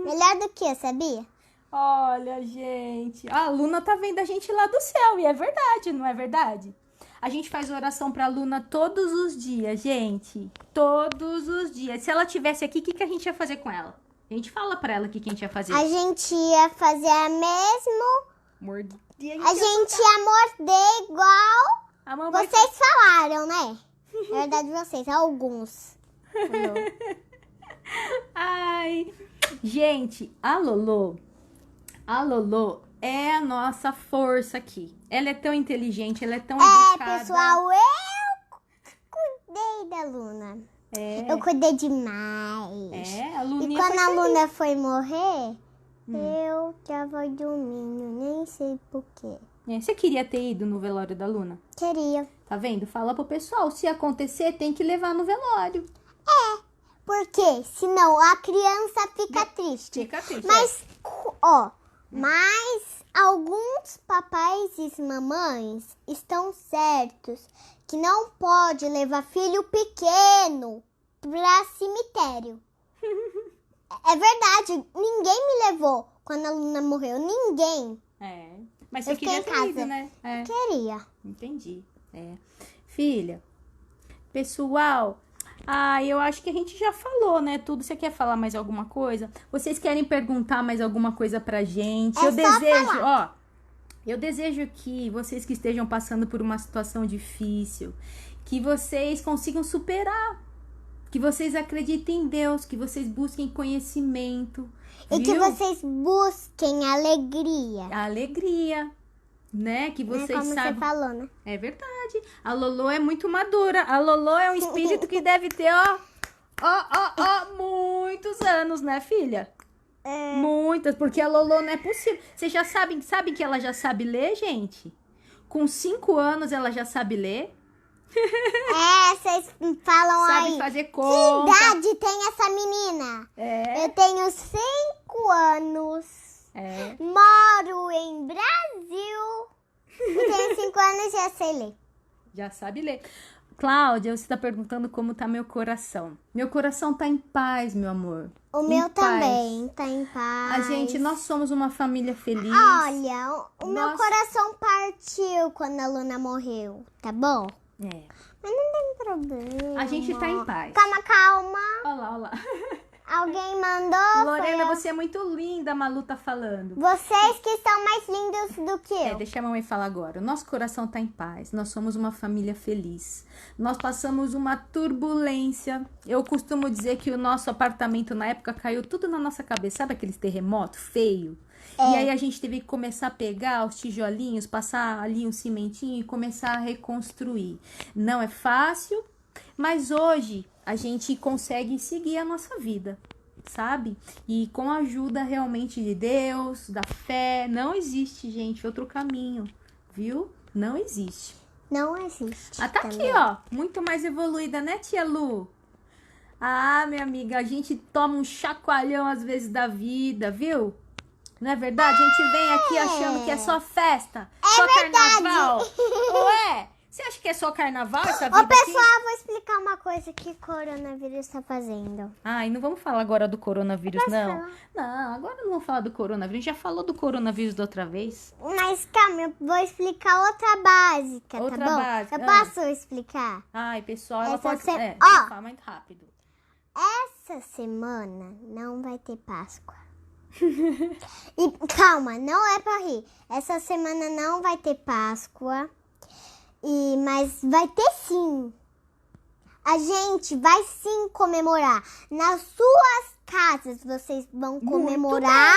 Melhor do que eu, sabia?
Olha, gente. A Luna tá vendo a gente lá do céu. E é verdade, não é verdade? A gente faz oração pra Luna todos os dias, gente. Todos os dias. Se ela tivesse aqui, o que a gente ia fazer com ela? A gente fala pra ela o que a gente ia fazer.
A gente ia fazer a mesmo.
Morder.
A gente ia morder igual
A mamãe
vocês falaram, né? Na verdade, vocês, alguns.
Ai, gente, a Lolo é a nossa força aqui. Ela é tão inteligente, ela é tão educada.
Pessoal, eu cuidei da Luna.
É,
Eu cuidei demais.
a
E
Luninha
quando
foi
a
feliz.
Luna foi morrer, eu tava dormindo, nem sei porquê.
Você queria ter ido no velório da Luna?
Queria.
Tá vendo? Fala pro pessoal, se acontecer, tem que levar no velório.
Porque senão a criança fica triste.
Fica triste.
Mas, mas alguns papais e mamães estão certos que não pode levar filho pequeno pra cemitério. É verdade, ninguém me levou quando a Luna morreu, ninguém.
Mas
Eu
você queria
fiquei
ter
em
ido,
casa.
né?
Queria.
Entendi. Filha, pessoal, eu acho que a gente já falou, né? Tudo. Você quer falar mais alguma coisa? Vocês querem perguntar mais alguma coisa pra gente?
É
Eu
só
desejo,
falar.
eu desejo que vocês que estejam passando por uma situação difícil, que vocês consigam superar, que vocês acreditem em Deus, que vocês busquem conhecimento,
E que
viu?
vocês busquem alegria.
A alegria, né? Que
Né?
vocês
Como
sabem.
você falou, né?
É verdade. A Lolo é muito madura. A Lolo é um espírito que deve ter, muitos anos, né, filha? Muitas, porque a Lolo não é possível. Vocês já sabem que ela já sabe ler, gente? Com 5 anos ela já sabe ler.
Vocês falam
Sabe
aí.
fazer
Que
conta.
idade tem essa menina?
É.
Eu tenho 5 anos.
É.
Moro em Brasil. Eu tenho 5 anos e já sei ler.
Já sabe ler. Cláudia, você tá perguntando como tá meu coração. Meu coração tá em paz, meu amor.
O
Em
meu
paz.
também tá em paz.
Nós somos uma família feliz.
Olha, o meu
Nós-
coração partiu quando a Luna morreu, tá bom?
É.
Mas não tem problema.
A gente tá em paz.
Calma, calma.
Olha lá, olha lá.
Alguém mandou?
Lorena,
Foi
você é muito linda, a Malu tá falando.
Vocês que são mais lindos do que eu.
Deixa a mamãe falar agora. O nosso coração tá em paz. Nós somos uma família feliz. Nós passamos uma turbulência. Eu costumo dizer que o nosso apartamento na época caiu tudo na nossa cabeça. Sabe aqueles terremotos feio? E aí a gente teve que começar a pegar os tijolinhos, passar ali um cimentinho e começar a reconstruir. Não é fácil, mas hoje a gente consegue seguir a nossa vida, sabe? E com a ajuda realmente de Deus, da fé, não existe, gente, outro caminho, viu? Não existe.
Não existe.
Ah, tá aqui, ó, muito mais evoluída, né, tia Lu? Ah, minha amiga, a gente toma um chacoalhão às vezes da vida, viu? Não é verdade? A gente vem aqui achando que é só festa, só
verdade.
carnaval. Ué, você acha que é só carnaval essa vida
Ô,
aqui?
pessoal, vou explicar uma coisa que o coronavírus tá fazendo.
Ai, não vamos falar agora do coronavírus, não.
falar.
Não, agora não vamos falar do coronavírus. A gente já falou do coronavírus da outra vez.
Mas calma, eu vou explicar outra básica,
Outra
tá bom?
básica,
Eu
ah.
posso explicar?
Ai, pessoal, ela
Essa
pode...
se-
É,
Ó.
fala muito rápido.
Essa semana não vai ter Páscoa. E calma, não é pra rir. Essa semana não vai ter Páscoa. Mas vai ter sim. A gente vai sim comemorar. Nas suas casas vocês vão comemorar.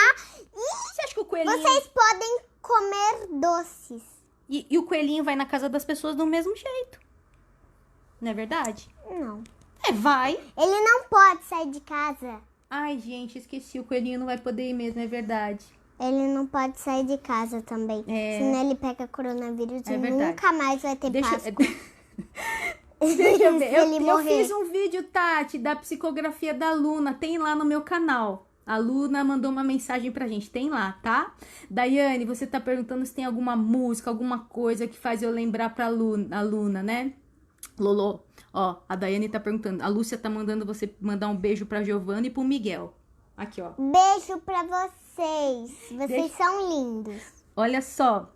Você acha que o coelhinho...
Vocês podem comer doces.
E o coelhinho vai na casa das pessoas do mesmo jeito. Não é verdade?
Não.
É, vai.
Ele não pode sair de casa.
Ai, gente, esqueci. O coelhinho não vai poder ir mesmo, é verdade.
Ele não pode sair de casa também.
É.
Senão ele pega coronavírus
É
e
verdade.
nunca mais vai ter Páscoa.
Deixa eu ver.
Se
Eu,
ele
eu
morrer.
fiz um vídeo, Tati, da psicografia da Luna. Tem lá no meu canal. A Luna mandou uma mensagem pra gente. Tem lá, tá? Daiane, você tá perguntando se tem alguma música, alguma coisa que faz eu lembrar pra Luna, a Luna, né? Lolo, ó, a Daiane tá perguntando. A Lúcia tá mandando você mandar um beijo pra Giovana e pro Miguel. Aqui, ó.
Beijo pra vocês. Vocês
Deixa-
são lindos.
Olha só.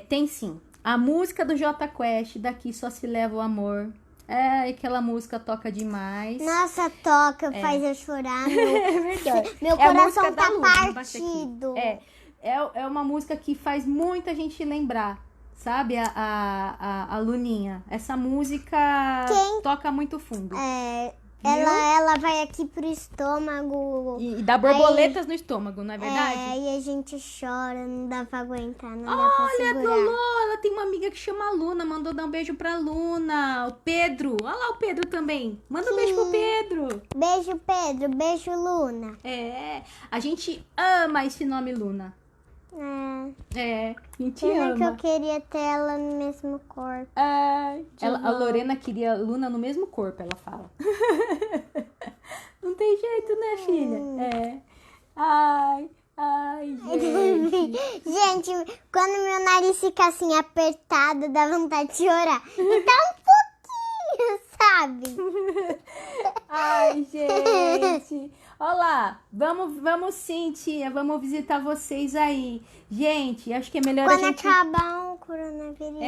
Tem sim. A música do Jota Quest, Daqui Só Se Leva o Amor. É, aquela música toca demais.
Nossa, toca, faz eu chorar.
É verdade.
Meu
É a
coração
música da
tá
Luna, bate aqui.
partido.
É uma música que faz muita gente lembrar, sabe? A Luninha. Essa música
Quem?
toca muito fundo. Viu?
Ela vai aqui pro estômago.
E dá borboletas no estômago, não é verdade?
E a gente chora, não dá pra aguentar, não dá pra
Olha,
segurar.
Lolo, ela tem uma amiga que chama Luna, mandou dar um beijo pra Luna. O Pedro, olha lá o Pedro também. Manda um beijo pro Pedro.
Beijo, Pedro. Beijo, Luna.
A gente ama esse nome Luna. A gente
Pena que eu
ama.
queria ter ela no mesmo corpo.
A
volta.
Lorena queria Luna no mesmo corpo, ela fala. Não tem jeito, né, filha? Ai, gente.
Gente, quando meu nariz fica assim apertado, dá vontade de chorar. Então um pouquinho, sabe?
Ai, gente. Olá, vamos sim, tia. Vamos visitar vocês aí. Gente, acho que é melhor
Quando
a gente...
acabar o coronavírus.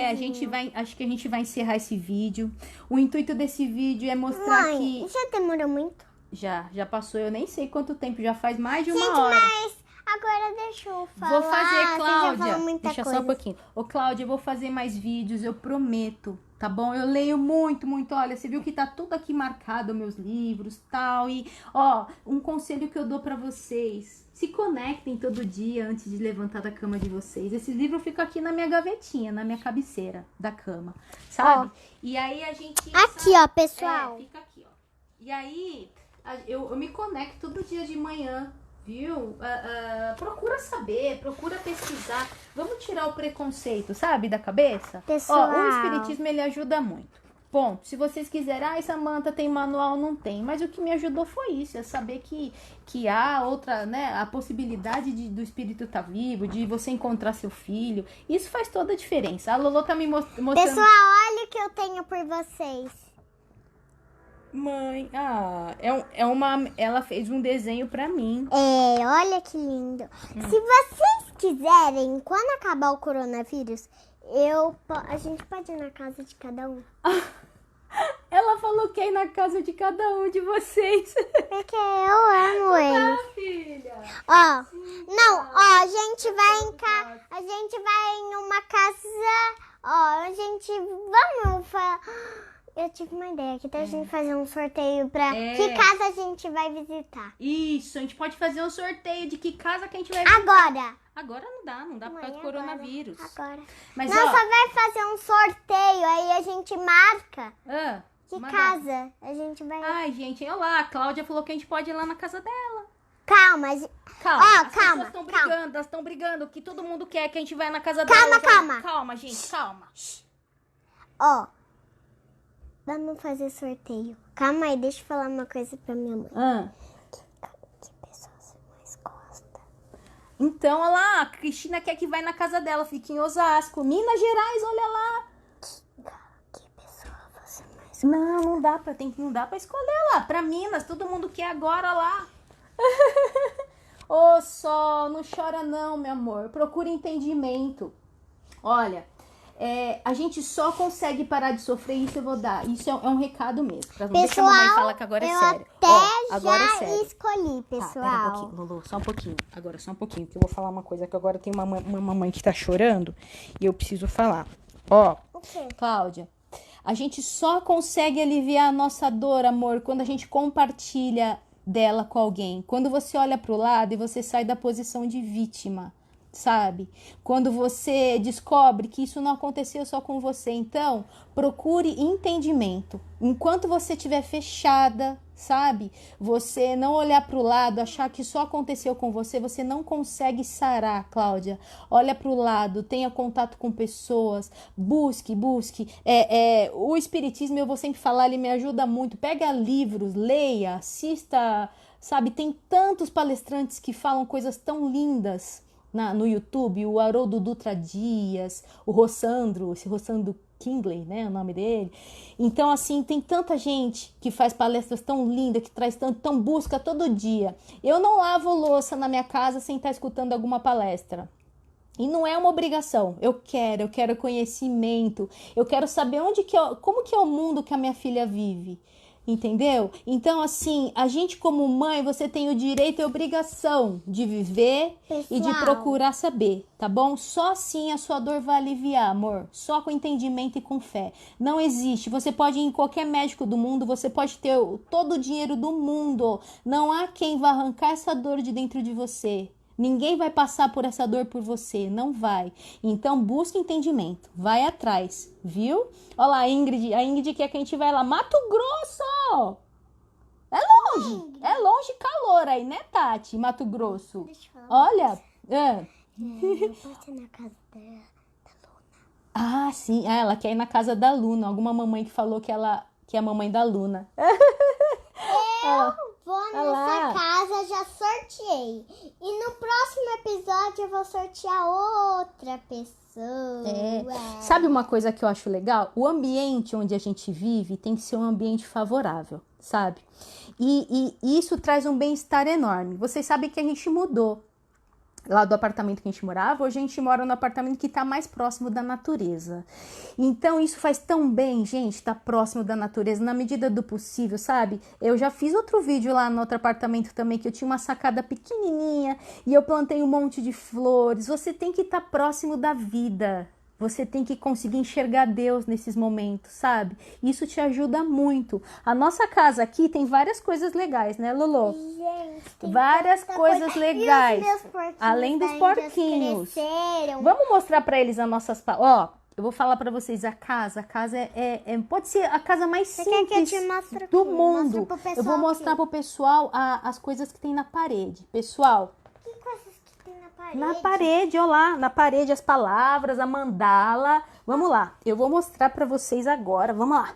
Acho que a gente vai encerrar esse vídeo. O intuito desse vídeo é mostrar
Mãe,
que...
já demorou muito?
Já passou, eu nem sei quanto tempo, já faz mais de uma
Gente,
hora.
mas agora deixa eu falar.
Vou fazer,
Vocês já
Cláudia.
falaram muita
Deixa
coisa.
só um pouquinho. Ô, Cláudia, eu vou fazer mais vídeos, eu prometo, tá bom? Eu leio muito, muito. Olha, você viu que tá tudo aqui marcado, meus livros, tal. E, ó, um conselho que eu dou pra vocês. Se conectem todo dia antes de levantar da cama de vocês. Esse livro fica aqui na minha gavetinha, na minha cabeceira da cama, sabe? E aí a gente...
Aqui, ó, pessoal.
Fica aqui, ó. E aí, eu me conecto todo dia de manhã, viu? Procura saber, procura pesquisar. Vamos tirar o preconceito, sabe, da cabeça?
Pessoal.
Ó, o espiritismo, ele ajuda muito. Ponto. Se vocês quiserem, Samanta, tem manual? Não tem. Mas o que me ajudou foi isso, é saber que há outra, né, a possibilidade do espírito estar vivo, de você encontrar seu filho. Isso faz toda a diferença. A Lolo tá me mostrando...
Pessoal, olha o que eu tenho por vocês.
Mãe, ela fez um desenho pra mim.
Olha que lindo. Se vocês quiserem, quando acabar o coronavírus, a gente pode ir na casa de cada um.
Ela falou que é ir na casa de cada um de vocês.
Porque eu amo eles.
Filha.
Ó, a gente vai a gente vai em uma casa, eu tive uma ideia, que tal a gente fazer um sorteio pra que casa a gente vai visitar?
Isso, a gente pode fazer um sorteio de que casa que a gente vai visitar. Agora não dá por causa do coronavírus.
Agora.
Mas,
só vai fazer um sorteio, aí a gente marca que casa a gente vai...
Ai, gente, olha lá, a Cláudia falou que a gente pode ir lá na casa dela.
Calma.
As pessoas estão brigando, elas estão brigando, que todo mundo quer que a gente vai na casa dela. Calma, gente, calma.
Vamos fazer sorteio. Calma aí, deixa eu falar uma coisa pra minha mãe. Que pessoa você mais gosta?
Então, olha lá, a Cristina quer que vai na casa dela, fica em Osasco. Minas Gerais, olha lá.
Que pessoa você mais gosta?
Não dá pra escolher lá. Pra Minas, todo mundo quer agora lá. Ô, Sol, não chora não, meu amor. Procura entendimento. Olha... a gente só consegue parar de sofrer, isso eu vou dar. Isso é um recado mesmo. Pra não deixar a mamãe falar que agora é sério. Agora é sério.
Escolhi, pessoal.
Pera um pouquinho, Lulu, só um pouquinho. Agora, só um pouquinho, que eu vou falar uma coisa, que agora tem uma mamãe que tá chorando e eu preciso falar.
O quê?
Cláudia, a gente só consegue aliviar a nossa dor, amor, quando a gente compartilha dela com alguém. Quando você olha pro lado e você sai da posição de vítima. Sabe? Quando você descobre que isso não aconteceu só com você, então procure entendimento. Enquanto você estiver fechada, sabe? Você não olhar para o lado, achar que só aconteceu com você, você não consegue sarar, Cláudia. Olha para o lado, tenha contato com pessoas, busque. O espiritismo, eu vou sempre falar, ele me ajuda muito. Pega livros, leia, assista, sabe? Tem tantos palestrantes que falam coisas tão lindas no YouTube, o Haroldo Dutra Dias, o Rossandro Kingley, né, o nome dele. Então, assim, tem tanta gente que faz palestras tão lindas, que traz tão busca todo dia. Eu não lavo louça na minha casa sem estar escutando alguma palestra. E não é uma obrigação. Eu quero conhecimento. Eu quero saber como que é o mundo que a minha filha vive. Entendeu? Então, assim, a gente como mãe, você tem o direito e a obrigação de viver e de procurar saber, tá bom? Só assim a sua dor vai aliviar, amor. Só com entendimento e com fé. Não existe. Você pode ir em qualquer médico do mundo, você pode ter todo o dinheiro do mundo. Não há quem vá arrancar essa dor de dentro de você. Ninguém vai passar por essa dor por você, não vai. Então, busque entendimento, vai atrás, viu? Olha lá, a Ingrid quer que a gente vai lá. Mato Grosso! É longe calor aí, né, Tati? Mato Grosso.
Deixa eu falar.
Olha.
Eu posso ir na casa da Luna.
Ah, sim. Ela quer ir na casa da Luna. Alguma mamãe que falou que é a mamãe da Luna.
Vou nessa casa, já sorteei. E no próximo episódio eu vou sortear outra pessoa.
Sabe uma coisa que eu acho legal? O ambiente onde a gente vive tem que ser um ambiente favorável, sabe? E isso traz um bem-estar enorme. Vocês sabem que a gente mudou lá do apartamento que a gente morava. Hoje a gente mora no apartamento que está mais próximo da natureza. Então isso faz tão bem, gente, estar próximo da natureza, na medida do possível, sabe? Eu já fiz outro vídeo lá no outro apartamento também, que eu tinha uma sacada pequenininha e eu plantei um monte de flores. Você tem que estar próximo da vida. Você tem que conseguir enxergar Deus nesses momentos, sabe? Isso te ajuda muito. A nossa casa aqui tem várias coisas legais, né, Lolo?
Gente, tem
várias
tanta
coisas
coisa.
legais.
E os meus porquinhos
Além dos
ainda
porquinhos.
cresceram.
Vamos mostrar pra eles as nossas... Ó, eu vou falar pra vocês, a casa pode ser a casa mais
Você quer que eu
simples
te mostre
do
aqui?
mundo.
Mostra pro pessoal
Eu vou mostrar
aqui.
pro pessoal as coisas que tem na parede. Pessoal,
Que coisas que tem na parede?
na parede, ó lá, na parede as palavras, a mandala. Vamos lá, eu vou mostrar pra vocês agora, vamos lá.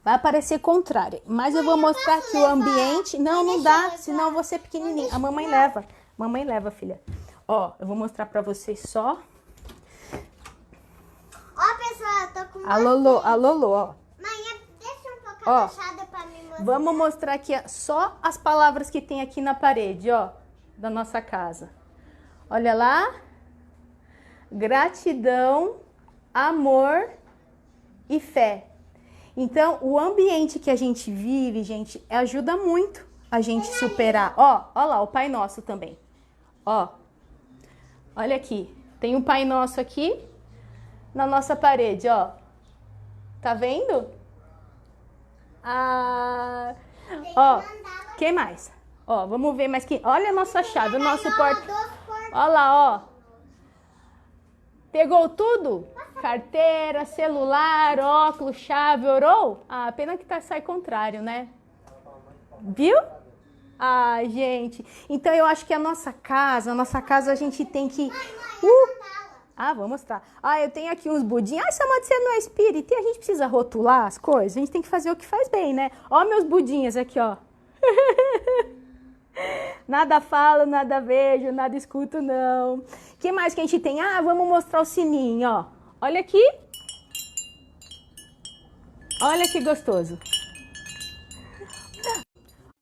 Vai aparecer contrário, mas eu vou mostrar que o ambiente... Não dá, senão eu vou ser pequenininho. A mamãe leva. Mamãe leva, filha. Ó, eu vou mostrar pra vocês só.
Ó, pessoal, eu tô com
A Lolo, ó.
Mãe, deixa um pouco
Ó,
abaixada pra me mostrar.
Vamos mostrar aqui só as palavras que tem aqui na parede, ó, da nossa casa. Olha lá. Gratidão, amor e fé. Então, o ambiente que a gente vive, gente, ajuda muito a gente superar. Ó lá, o Pai Nosso também. Ó, olha aqui. Tem um Pai Nosso aqui na nossa parede, ó. Tá vendo? Ah, ó, que mais? Ó, vamos ver mais que... Olha a nossa chave, o nosso porta... Ó lá, ó. Pegou tudo? Carteira, celular, óculos, chave, orou? Ah, pena que sai contrário, né? Viu? Ai, gente. Então eu acho que a nossa casa a gente tem que... Ah, vou mostrar. Ah, eu tenho aqui uns budinhos. Ah, Samanta, você não é espírita. E a gente precisa rotular as coisas. A gente tem que fazer o que faz bem, né? Ó meus budinhos aqui, ó. Nada falo, nada vejo, nada escuto, não. O que mais que a gente tem? Ah, vamos mostrar o sininho, ó. Olha aqui. Olha que gostoso.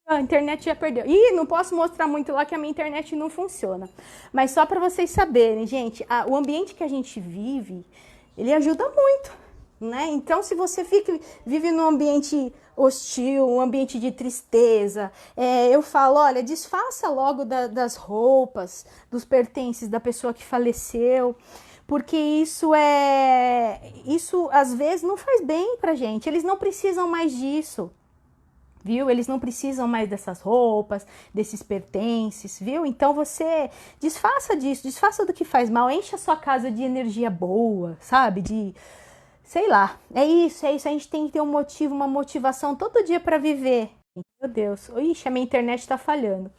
A internet já perdeu. Ih, não posso mostrar muito lá que a minha internet não funciona. Mas só para vocês saberem, gente, o ambiente que a gente vive, ele ajuda muito, né? Então, se você vive num ambiente hostil, um ambiente de tristeza, eu falo, olha, desfaça logo das roupas, dos pertences da pessoa que faleceu, porque isso às vezes não faz bem pra gente. Eles não precisam mais disso. Viu? Eles não precisam mais dessas roupas, desses pertences, viu? Então você desfaça disso, desfaça do que faz mal, enche a sua casa de energia boa, sabe? Sei lá, é isso, a gente tem que ter um motivo, uma motivação todo dia para viver. Meu Deus, ixi, a minha internet tá falhando.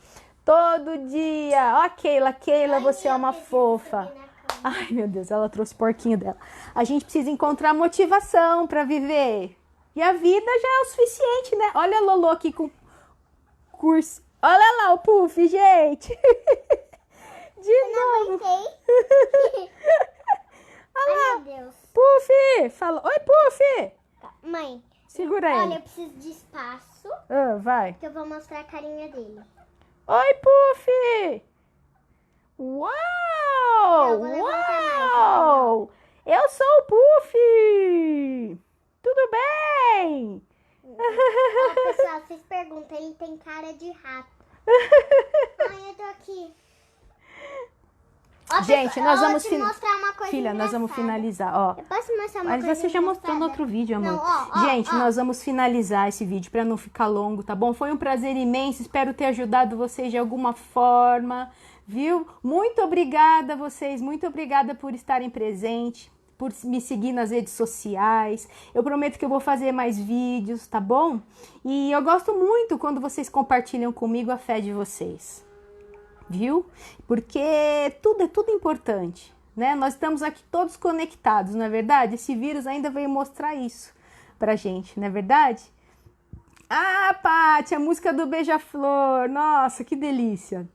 Todo dia, ó Keila, você é uma fofa. Ai, meu Deus, ela trouxe o porquinho dela. A gente precisa encontrar motivação para viver. E a vida já é o suficiente, né? Olha a Lolo aqui com curso. Olha lá o Puff, gente. De novo. Olha lá.
Ai, meu Deus.
Puff, fala. Oi, Puff.
Mãe,
Segura ele.
olha, eu preciso de espaço,
Vai.
que eu vou mostrar a carinha dele.
Oi, Puff. Uau!
Eu vou levantar
Uau! Eu sou o Puff. Tudo bem?
Ó, pessoal, vocês perguntam, ele tem cara de rato. Ai, eu tô aqui. Ó,
Gente,
pessoal,
nós
eu
vamos
vou te mostrar uma coisa
Filha, nós vamos
engraçada.
finalizar, ó.
Eu posso mostrar uma
Mas
coisa
você já mostrou no
engraçada?
outro vídeo, amor.
Não, ó,
Gente, nós vamos finalizar esse vídeo para não ficar longo, tá bom? Foi um prazer imenso, espero ter ajudado vocês de alguma forma, viu? Muito obrigada a vocês, muito obrigada por estarem presentes, por me seguir nas redes sociais. Eu prometo que eu vou fazer mais vídeos, tá bom? E eu gosto muito quando vocês compartilham comigo a fé de vocês, viu? Porque é tudo importante, né? Nós estamos aqui todos conectados, não é verdade? Esse vírus ainda veio mostrar isso pra gente, não é verdade? Ah, Paty, a música do Beija-Flor, nossa, que delícia!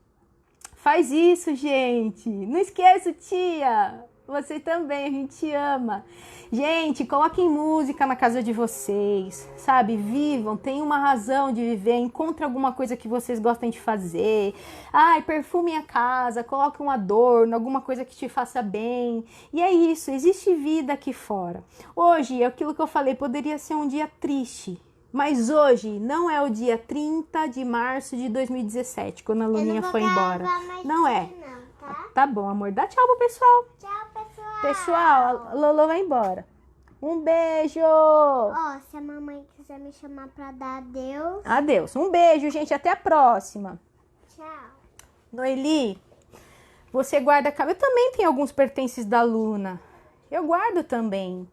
Faz isso, gente! Não esqueça, tia! Você também, a gente ama. Gente, coloquem música na casa de vocês, sabe? Vivam, tenham uma razão de viver, encontre alguma coisa que vocês gostem de fazer. Ai, perfume a casa, coloque um adorno, alguma coisa que te faça bem. E é isso, existe vida aqui fora. Hoje, aquilo que eu falei, poderia ser um dia triste. Mas hoje não é o dia 30 de março de 2017, quando a Luninha foi embora. Não é.
Não, tá?
Tá bom, amor. Dá tchau pro pessoal.
Tchau, pessoal.
Pessoal, a Lolo vai embora. Um beijo.
Ó, se a mamãe quiser me chamar pra dar adeus.
Adeus. Um beijo, gente. Até a próxima.
Tchau.
Noeli, você guarda... Eu também tenho alguns pertences da Luna. Eu guardo também.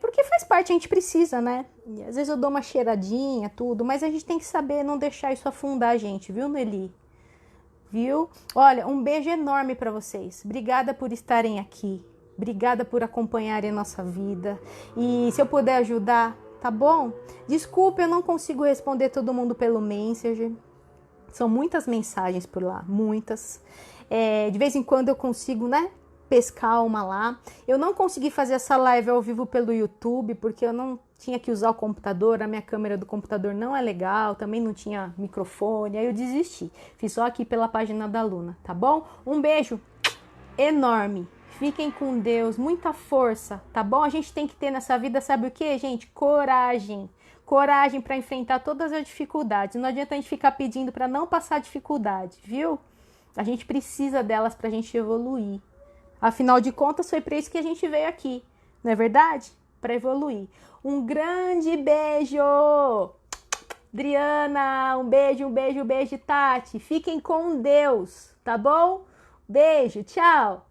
Porque faz parte, a gente precisa, né? E às vezes eu dou uma cheiradinha, tudo, mas a gente tem que saber não deixar isso afundar a gente, viu, Nelly? Viu? Olha, um beijo enorme para vocês. Obrigada por estarem aqui. Obrigada por acompanharem a nossa vida. E se eu puder ajudar, tá bom? Desculpa, eu não consigo responder todo mundo pelo Messenger. São muitas mensagens por lá, muitas. De vez em quando eu consigo, né, pescar uma lá. Eu não consegui fazer essa live ao vivo pelo YouTube, porque eu não tinha que usar o computador, a minha câmera do computador não é legal, também não tinha microfone, aí eu desisti. Fiz só aqui pela página da Luna, tá bom? Um beijo enorme. Fiquem com Deus, muita força, tá bom? A gente tem que ter nessa vida, sabe o que, gente? Coragem. Coragem para enfrentar todas as dificuldades. Não adianta a gente ficar pedindo para não passar dificuldade, viu? A gente precisa delas para a gente evoluir. Afinal de contas, foi para isso que a gente veio aqui, não é verdade? Para evoluir. Um grande beijo! Adriana, um beijo, Tati. Fiquem com Deus, tá bom? Beijo, tchau!